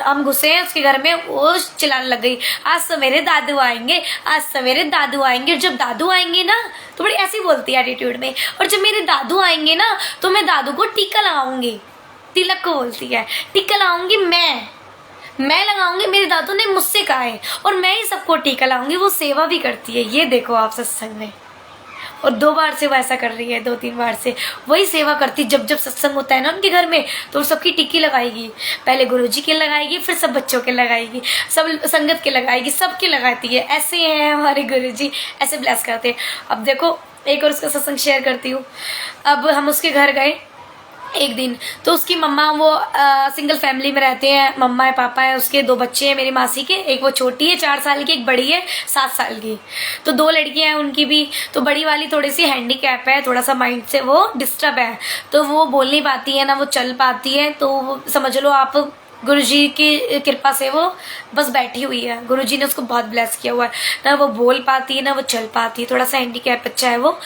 हम घुसे हैं उसके घर में, वो चिल्लाने लग गई, आज तो मेरे दादू आएंगे, आज तो मेरे दादू आएंगे। और जब दादू आएंगे ना तो बड़ी ऐसी बोलती है एटीट्यूड में, और जब मेरे दादू आएंगे ना तो मैं दादू को टीका लगाऊंगी, तिलक को बोलती है, टीका लगाऊंगी मैं लगाऊंगी, मेरे दादू ने मुझसे कहा है, और मैं ही सबको टीका लगाऊंगी। वो सेवा भी करती है, ये देखो आप सत्संग में, और 2 बार से वो ऐसा कर रही है, 2-3 बार से वही सेवा करती। जब सत्संग होता है ना उनके घर में, तो सबकी टिक्की लगाएगी, पहले गुरुजी के लगाएगी, फिर सब बच्चों के लगाएगी, सब संगत के लगाएगी, सबके लगाती है। ऐसे हैं हमारे गुरुजी, ऐसे ब्लेस करते हैं। अब देखो एक और उसका सत्संग शेयर करती हूँ। अब हम उसके घर गए एक दिन, तो उसकी मम्मा, वो सिंगल फैमिली में रहते हैं, मम्मा है, पापा है, उसके 2 बच्चे हैं मेरी मासी के, एक वो छोटी है 4 साल की, एक बड़ी है 7 साल की। तो 2 लड़कियां हैं उनकी भी। तो बड़ी वाली थोड़ी सी हैंडीकैप है, थोड़ा सा माइंड से वो डिस्टर्ब है, तो वो बोल नहीं पाती है ना वो चल पाती है, तो समझ लो आप गुरुजी की कृपा से वो बस बैठी हुई है। गुरुजी ने उसको बहुत ब्लेस किया हुआ है। ना वो बोल पाती है ना वो चल पाती है, थोड़ा सा हैंडीकैप बच्चा है वो,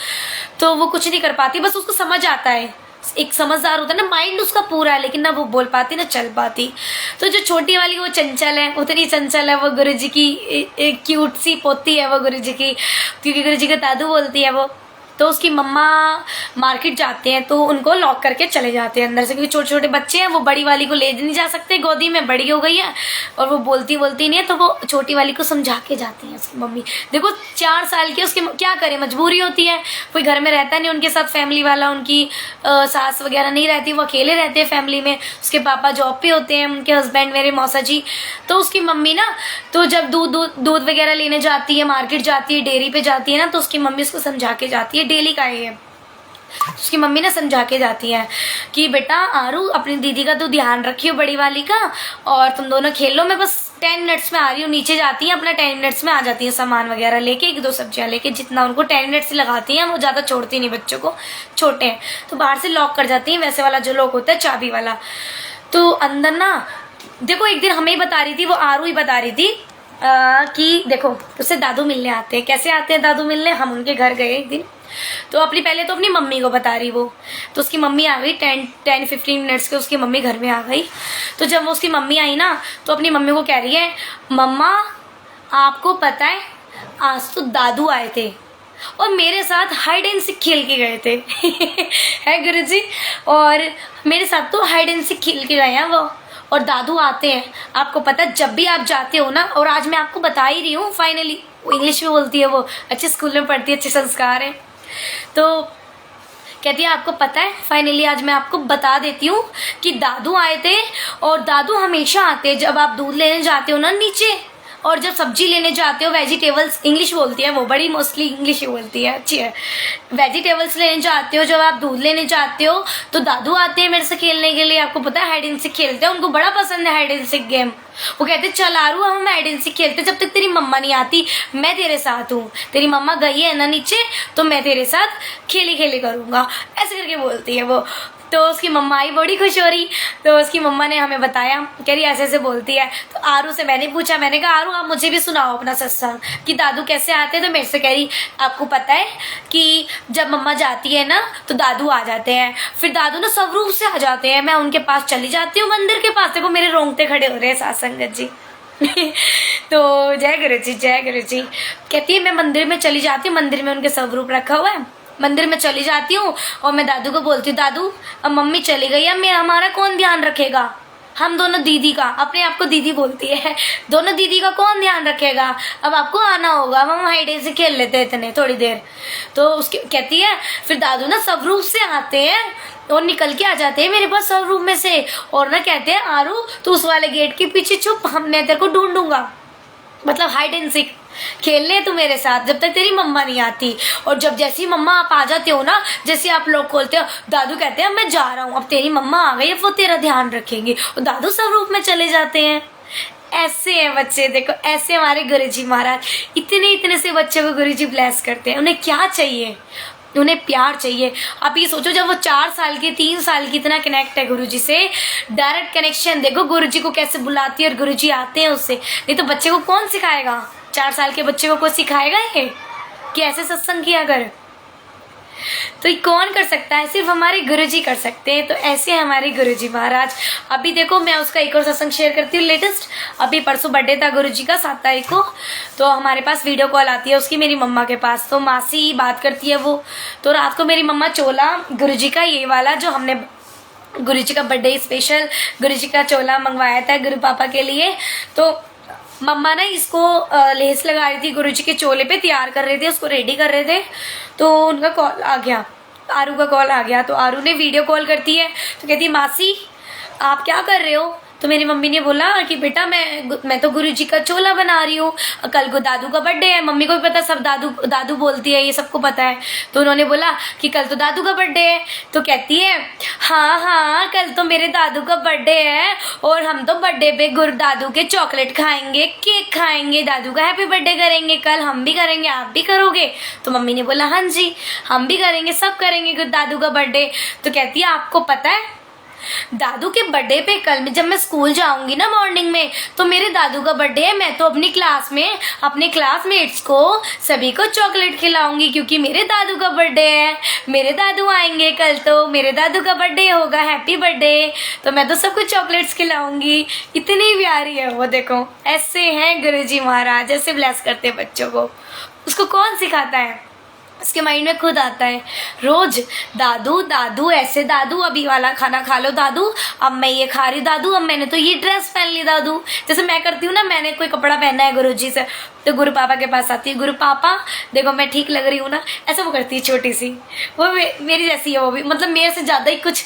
तो वो कुछ नहीं कर पाती, बस उसको समझ आता है। एक समझदार होता है ना, माइंड उसका पूरा है, लेकिन ना वो बोल पाती ना चल पाती। तो जो छोटी वाली वो चंचल है, उतनी चंचल है वो गुरुजी की एक क्यूट सी पोती है वो गुरुजी की, क्योंकि गुरुजी का दादू बोलती है वो। तो उसकी मम्मा मार्केट जाते हैं तो उनको लॉक करके चले जाते हैं अंदर से, क्योंकि छोटे छोटे बच्चे हैं, वो बड़ी वाली को ले नहीं जा सकते गोदी में, बड़ी हो गई है और वो बोलती नहीं है, तो वो छोटी वाली को समझा के जाती है उसकी मम्मी। देखो 4 साल की, उसकी क्या करे, मजबूरी होती है, कोई घर में रहता नहीं उनके साथ फैमिली वाला, उनकी सास वगैरह नहीं रहती, वो अकेले रहते हैं फैमिली में। उसके पापा जॉब पे होते हैं, उनके हस्बैंड मेरे मौसा जी। तो उसकी मम्मी ना, तो जब दूध वगैरह लेने जाती है, मार्केट जाती है, डेयरी पे जाती है ना, तो उसकी मम्मी उसको समझा के जाती है। डेली का है, उसकी मम्मी ना समझा के जाती है कि बेटा आरू अपनी दीदी का तो ध्यान रखियो, बड़ी वाली का, और तुम दोनों खेलो, मैं बस 10 मिनट्स में आ रही हूँ। नीचे जाती हैं, अपना 10 मिनट्स में आ जाती है, सामान वगैरह लेके, 1-2 सब्जियां लेके, जितना उनको 10 मिनट्स लगाती हैं, वो ज़्यादा छोड़ती नहीं बच्चों को, छोटे हैं तो बाहर से लॉक कर जाती हैं, वैसे वाला जो लॉक होता है चाबी वाला। तो अंदर ना देखो, एक दिन हमें ही बता रही थी, वो आरू ही बता रही थी कि देखो उससे दादू मिलने आते हैं। कैसे आते हैं दादू मिलने? हम उनके घर गए एक दिन, तो पहले तो अपनी मम्मी को बता रही वो, तो उसकी मम्मी आ गई 10-15 मिनट्स के, उसकी मम्मी घर में आ गई। तो जब वो उसकी मम्मी आई ना, तो अपनी मम्मी को कह रही है, मम्मा आपको पता है आज तो दादू आए थे और मेरे साथ हाइड एंड सीक खेल के गए थे है गुरुजी, और मेरे साथ तो हाइड एंड सीक खेल के गए हैं वो, और दादू आते हैं। आपको पता है जब भी आप जाते हो ना, और आज मैं आपको बता ही रही हूँ फाइनली, वो इंग्लिश में बोलती है, वो अच्छे स्कूल में पढ़ती है, अच्छे संस्कार हैं। तो कहती है आपको पता है फाइनली आज मैं आपको बता देती हूँ कि दादू आए थे, और दादू हमेशा आते हैं जब आप दूध लेने जाते हो ना नीचे, और जब सब्जी लेने जाते हो, वेजिटेबल्स, इंग्लिश बोलती है वो, बड़ी मोस्टली इंग्लिश ही बोलती है, अच्छी है। वेजिटेबल्स लेने जाते हो, जब आप दूध लेने जाते हो, तो दादू आते हैं मेरे से खेलने के लिए। आपको पता है हाइड एंड सीक खेलते हैं, उनको बड़ा पसंद है हाइड एंड सीक गेम। वो कहते चल आरू हम हाइड एंड सीक खेलते, जब तक तेरी मम्मा नहीं आती मैं तेरे साथ हूँ, तेरी मम्मा गई है ना नीचे, तो मैं तेरे साथ खेली खेली करूँगा, ऐसे करके बोलती है वो। तो उसकी मम्मा आई, बड़ी खुश हो रही, तो उसकी मम्मा ने हमें बताया, कह रही ऐसे ऐसे बोलती है। तो आरू से मैंने पूछा, मैंने कहा आरू आप मुझे भी सुनाओ अपना सत्संग कि दादू कैसे आते हैं। तो मेरे से कह रही आपको पता है कि जब मम्मा जाती है ना तो दादू आ जाते हैं, फिर दादू ना सब रूप से आ जाते हैं, मैं उनके पास चली जाती हूँ मंदिर के पास। देखो मेरे रोंगटे खड़े हो रहे हैं सत्संगत जी तो जय गुरु जी, जय गुरु जी। कहती है मैं मंदिर में चली जाती हूँ, मंदिर में उनके स्वरूप रखा हुआ है, मंदिर में चली जाती हूँ, और मैं दादू को बोलती हूँ दादू अब मम्मी चली गई, अब मैं हमारा कौन ध्यान रखेगा, हम दोनों दीदी का, अपने आप को दीदी बोलती है, दोनों दीदी का कौन ध्यान रखेगा, अब आपको आना होगा, हम हाइडे से खेल लेते इतने थोड़ी देर। तो उसके कहती है फिर दादू ना सब रूप से आते हैं और निकल के आ जाते हैं मेरे पास सब रूप में से, और ना कहते हैं आरू तो उस वाले गेट के पीछे छुप, मैं तेरे को ढूंढूंगा, मतलब हाइड एंड सीक खेलने तू मेरे साथ जब तक तेरी मम्मा नहीं आती। और जब जैसी मम्मा आप आ जाते हो ना, जैसे आप लोग खोलते हो, दादू कहते हैं मैं जा रहा हूँ, अब तेरी मम्मा आ गई है, वो तेरा ध्यान रखेंगे, और दादू सब रूप में चले जाते हैं। ऐसे हैं बच्चे, देखो ऐसे हमारे गुरुजी महाराज, इतने इतने से बच्चों को गुरुजी ब्लेस करते हैं। उन्हें क्या चाहिए? उन्हें प्यार चाहिए। आप ये सोचो जब वो 4 साल की 3 साल की इतना कनेक्ट है गुरुजी से, डायरेक्ट कनेक्शन, देखो गुरुजी को कैसे बुलाती है और गुरुजी आते हैं उससे। नहीं तो बच्चे को कौन सिखाएगा? 4 साल के बच्चे को कोई सिखाएगा ये कि ऐसे सत्संग किया कर? तो ये कौन कर सकता है? सिर्फ हमारे गुरुजी कर सकते हैं। तो ऐसे हमारे गुरुजी महाराज। अभी देखो मैं उसका एक और सत्संग शेयर करती हूँ लेटेस्ट। अभी परसों बर्थडे था गुरुजी का 7 तारीख को, तो हमारे पास वीडियो कॉल आती है उसकी मेरी मम्मा के पास, तो मासी बात करती है वो। तो रात को मेरी मम्मा चोला गुरुजी का ये वाला जो हमने गुरुजी का बर्थडे स्पेशल गुरुजी का चोला मंगवाया था गुरु पापा के लिए, तो मम्मा ना इसको लेस लगा रही थी गुरुजी के चोले पे, तैयार कर रहे थे, उसको रेडी कर रहे थे। तो उनका कॉल आ गया, आरू का कॉल आ गया। तो आरू ने वीडियो कॉल करती है, तो कहती है मासी आप क्या कर रहे हो? तो मेरी मम्मी ने बोला कि बेटा मैं तो गुरुजी का चोला बना रही हूँ, कल को दादू का बर्थडे है। मम्मी को भी पता, सब दादू दादू बोलती है, ये सबको पता है। तो उन्होंने बोला कि कल तो दादू का बर्थडे है। तो कहती है हाँ हाँ कल तो मेरे दादू का बर्थडे है, और हम तो बर्थडे पे गुरु दादू के चॉकलेट खाएंगे, केक खाएंगे, दादू का हैप्पी बर्थडे करेंगे, कल हम भी करेंगे, आप भी करोगे? तो मम्मी ने बोला हाँ जी हम भी करेंगे, सब करेंगे गुरु दादू का बर्थडे। तो कहती है आपको पता है दादू के बर्थडे पे कल में जब मैं स्कूल जाऊंगी ना मॉर्निंग में, तो मेरे दादू का बर्थडे है, मैं तो अपनी क्लास में अपने क्लासमेट्स को सभी को चॉकलेट खिलाऊंगी क्योंकि मेरे दादू का बर्थडे है। मेरे दादू आएंगे कल, तो मेरे दादू का बर्थडे होगा, हैप्पी बर्थडे, तो मैं तो सबको चॉकलेट्स खिलाऊंगी। इतनी प्यारी है वो, देखो ऐसे हैं गुरुजी महाराज, ऐसे ब्लेस करते हैं बच्चों को। उसको कौन सिखाता है? उसके माइंड में खुद आता है रोज, दादू दादू ऐसे, दादू अभी वाला खाना खा लो दादू, अब मैं ये खा रही दादू, अब मैंने तो ये ड्रेस पहन ली दादू। जैसे मैं करती हूँ ना, मैंने कोई कपड़ा पहना है गुरुजी से, तो गुरु पापा के पास आती है, गुरु पापा देखो मैं ठीक लग रही हूँ ना, ऐसा वो करती है छोटी सी। वो मेरी जैसी है वो भी, मतलब मेरे से ज़्यादा ही कुछ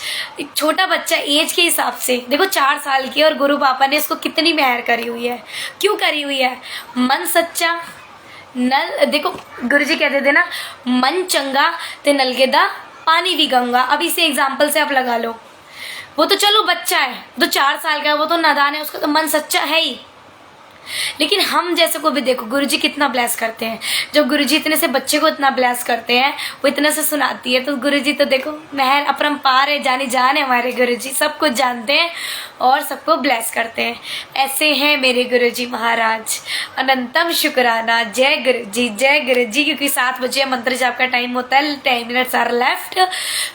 छोटा बच्चा एज के हिसाब से। देखो 4 साल की, और गुरु पापा ने इसको कितनी मेहर करी हुई है। क्यों करी हुई है? मन सच्चा नल, देखो गुरुजी कहते थे ना, मन चंगा ते नल के दा पानी भी गंगा। अब इसे एग्जाम्पल से आप लगा लो, वो तो चलो बच्चा है, तो 4 साल का है, वो तो नादान है, उसका तो मन सच्चा है ही। लेकिन हम जैसे को भी देखो गुरुजी कितना ब्लेस करते हैं। जब गुरुजी इतने से बच्चे को इतना ब्लेस करते हैं, वो इतने से सुनाती है, तो गुरुजी तो देखो मेहर अपरंपार है, जानी जान है हमारे गुरुजी, सब कुछ जानते हैं और सबको ब्लेस करते हैं। ऐसे हैं मेरे गुरुजी महाराज, अनंतम शुक्राना। जय गुरुजी, जय गुरुजी। क्योंकि 7 बजे मंत्र जाप का टाइम होता है, 10 मिनट्स आर लेफ्ट,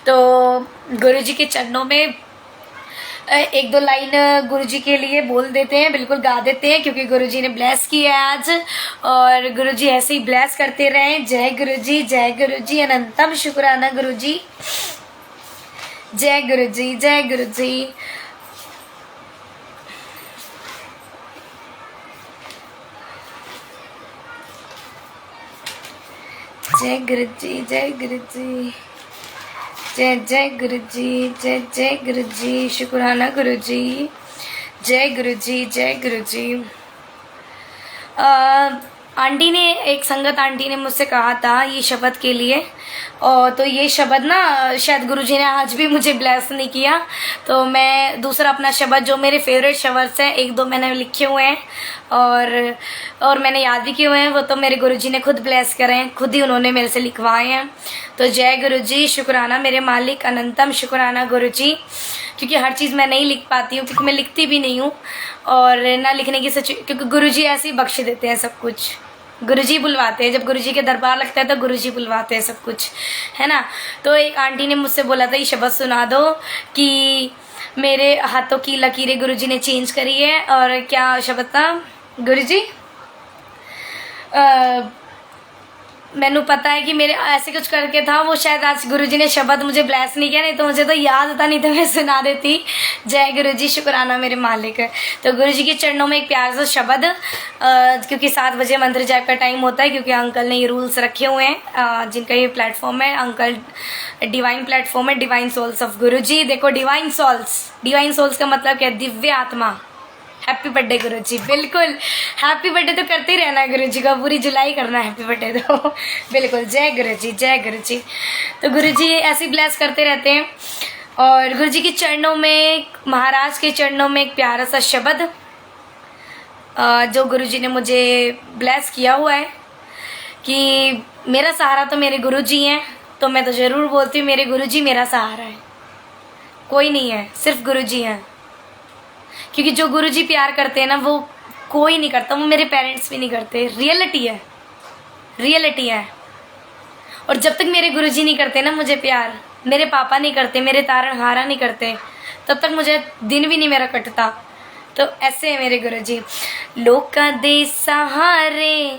तो गुरुजी के चरणों में 1-2 लाइन गुरुजी के लिए बोल देते हैं, बिल्कुल गा देते हैं, क्योंकि गुरुजी ने ब्लेस किया है आज, और गुरुजी ऐसे ही ब्लेस करते रहें। जय गुरुजी, जय गुरुजी, अनंतम शुक्राना गुरुजी। जय गुरुजी, जय गुरुजी। जय गुरुजी, जय गुरुजी, जय जय गुरुजी, जय जय गुरुजी, शुक्राना गुरुजी। जय गुरुजी, जय गुरुजी। आंटी ने, एक संगत आंटी ने मुझसे कहा था ये शब्द के लिए, और तो ये शब्द ना शायद गुरुजी ने आज भी मुझे ब्लेस नहीं किया, तो मैं दूसरा अपना शब्द जो मेरे फेवरेट शब्द हैं 1-2 मैंने लिखे हुए हैं, और मैंने याद भी किए हुए हैं, वो तो मेरे गुरुजी ने खुद ब्लेस करे हैं, खुद ही उन्होंने मेरे से लिखवाए हैं। तो जय गुरुजी, शुक्राना मेरे मालिक, अनंतम शुक्राना गुरुजी। क्योंकि हर चीज़ मैं नहीं लिख पाती हूँ, क्योंकि मैं लिखती भी नहीं हूँ, और ना लिखने की क्योंकि गुरुजी ऐसे ही बख्श देते हैं सब कुछ। गुरुजी बुलवाते हैं, जब गुरुजी के दरबार लगता है तो गुरुजी बुलवाते हैं सब कुछ, है ना। तो एक आंटी ने मुझसे बोला था ये शब्द सुना दो कि मेरे हाथों की लकीरें गुरुजी ने चेंज करी है। और क्या शब्द था गुरुजी? मैनू पता है कि मेरे ऐसे कुछ करके था, वो शायद आज गुरुजी ने शब्द मुझे ब्लेस नहीं किया, नहीं तो मुझे तो याद था, नहीं तो मैं सुना देती। जय गुरुजी, शुक्राना मेरे मालिक। तो गुरुजी के चरणों में एक प्यार सा शब्द, क्योंकि 7 बजे मंत्र जाप का टाइम होता है, क्योंकि अंकल ने ये रूल्स रखे हुए हैं, जिनका ये प्लेटफॉर्म है, अंकल डिवाइन प्लेटफॉर्म है, डिवाइन सोल्स ऑफ गुरुजी। देखो डिवाइन सोल्स का मतलब क्या है? दिव्य आत्मा। हैप्पी बर्थडे गुरुजी। बिल्कुल हैप्पी बर्थडे तो करते ही रहना है गुरुजी का, पूरी जुलाई करना है हैप्पी बर्थडे तो बिल्कुल। जय गुरुजी, जय गुरुजी। तो गुरुजी ऐसे ब्लेस करते रहते हैं, और गुरुजी के चरणों में, महाराज के चरणों में एक प्यारा सा शब्द जो गुरुजी ने मुझे ब्लेस किया हुआ है कि मेरा सहारा तो मेरे गुरुजी हैं। तो मैं तो ज़रूर बोलती हूँ मेरे गुरुजी मेरा सहारा है, कोई नहीं है, सिर्फ गुरुजी हैं। क्योंकि जो गुरुजी प्यार करते हैं ना, वो कोई नहीं करता, वो मेरे पेरेंट्स भी नहीं करते। रियलिटी है। और जब तक मेरे गुरुजी नहीं करते ना मुझे प्यार, मेरे पापा नहीं करते, मेरे तारणहारा नहीं करते, तब तक मुझे दिन भी नहीं मेरा कटता। तो ऐसे है मेरे गुरुजी। लोकां दे सहारे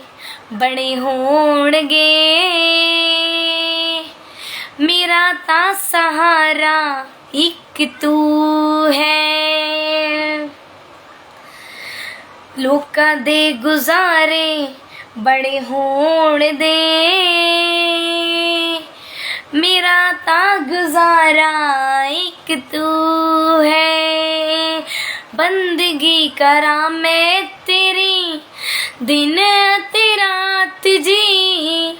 बने होणगे, मेरा ता सहारा एक तू है। लोकां दे गुजारे बड़े होण दे, मेरा ता गुजारा एक तू है। बंदगी करा मैं तेरी दिन ते रात जी,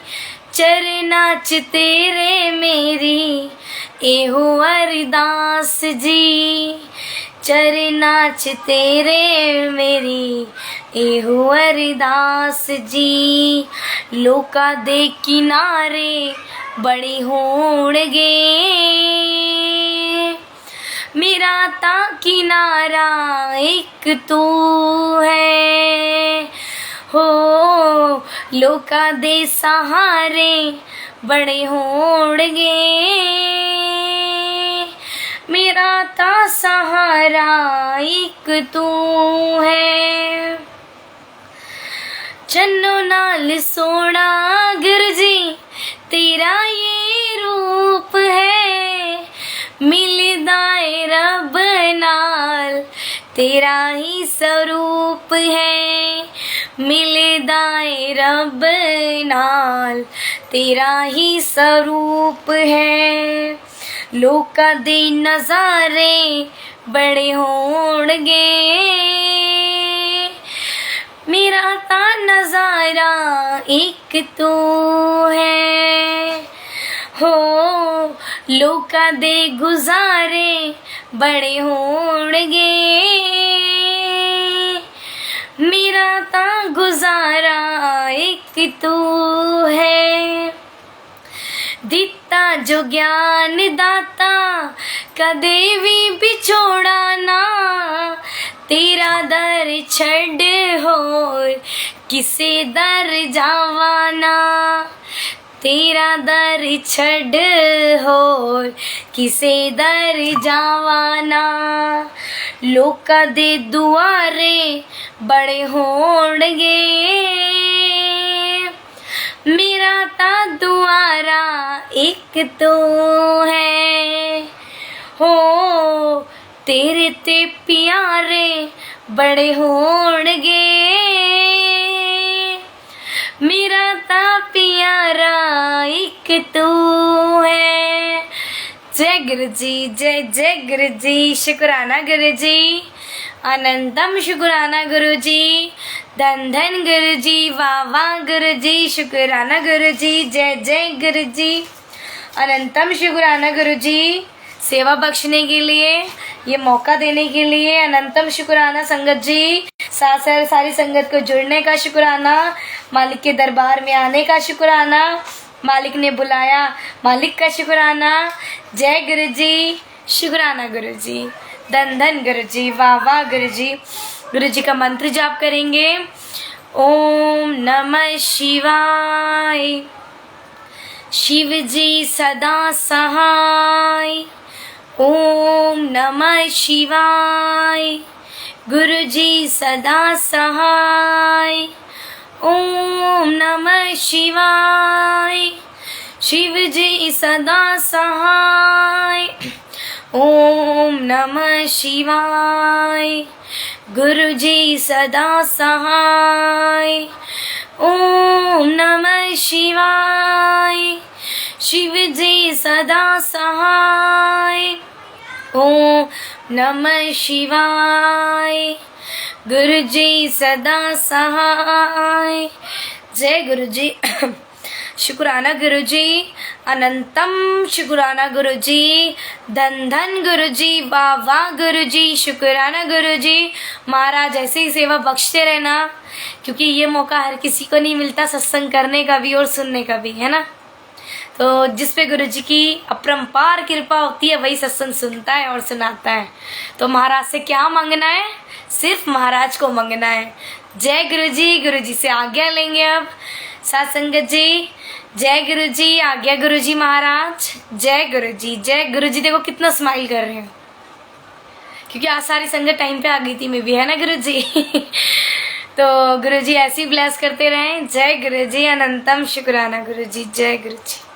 चरना च तेरे मेरी एहो अरदास जी, चरना च तेरे मेरी एहो अरदास जी। लोका दे किनारे बड़े होणगे, मेरा ता किनारा एक तू है हो, लोका दे सहारे बड़े होणगे, मेरा ता सहारा एक तू है। चन्नो नाल सोना गुरजी तेरा ये रूप है, मिलदा ए रब नाल तेरा ही स्वरूप है, मिलदा ए रब नाल तेरा ही स्वरूप है। लोका दे नज़ारे बड़े होणगे, मेरा ता नज़ारा एक तो है हो, लोका दे गुजारे बड़े होणगे, मेरा ता गुजारा एक तो है। दिता जो ज्ञान दाता कदे भी बिछोड़ा ना, तेरा दर छड़ होर किसे दर जावाना, तेरा दर छड़ होर किसे दर जावाना। लोका दे दुआरे बड़े होणगे, मेरा ता दुआरा एक तो है हो, तेरे ते प्यारे बड़े होणगे, मेरा ता प्यारा एक तो है। जय गुरु जी, जय जय गुरु जी, शुक्राना गुरु जी, अनंतम शुक्राना गुरु जी, धन धन गुरु जी, वाह वाह गुरु जी, शुक्राना गुरु जी, जय जय गुरु जी, अनंतम शुक्राना गुरु जी, सेवा बख्शने के लिए, ये मौका देने के लिए अनंतम शुक्राना संगत जी, सारी संगत को जुड़ने का शुक्राना, मालिक के दरबार में आने का शुक्राना, मालिक ने बुलाया मालिक का शुक्राना। जय गुरु जी, शुक्राना गुरु जी, धन धन गुरु जी, वाह वाह गुरु जी। गुरु जी का मंत्र जाप करेंगे। ओम नमः शिवाय। शिव जी सदा सहाय। ओम नमः शिवाय। गुरु जी सदा सहाय। ओम नमः शिवाय। शिव जी सदा सहाय। ओम नमः शिवाय। गुरु जी सदा सहाय। ओम नमः शिवाय। शिव जी सदा सहाय। ओम नमः शिवाय। गुरु जी सदा सहाय। जय गुरु जी। शुक्राना गुरु जी, अनंतम शुक्राना गुरु जी, धन धन गुरु जी, वाह वाह गुरु जी, शुक्राना गुरु जी। महाराज ऐसे ही सेवा बख्शते रहना, क्योंकि ये मौका हर किसी को नहीं मिलता सत्संग करने का भी और सुनने का भी, है ना। तो जिस पे गुरु जी की अपरंपार कृपा होती है वही सत्संग सुनता है और सुनाता है। तो महाराज से क्या मांगना है? सिर्फ महाराज को मांगना है। जय गुरु जी से आज्ञा लेंगे अब साथ संगत जी। जय गुरु जी, आज्ञा गुरु जी महाराज। जय गुरु जी, जय गुरु जी। देखो कितना स्माइल कर रहे हैं, क्योंकि आज सारी संगत टाइम पे आ गई थी, मैं भी, है ना गुरु जी। तो गुरु जी ऐसे ही ब्लेस करते रहें। जय गुरु जी, अनंतम शुक्राना गुरु जी। जय गुरु जी।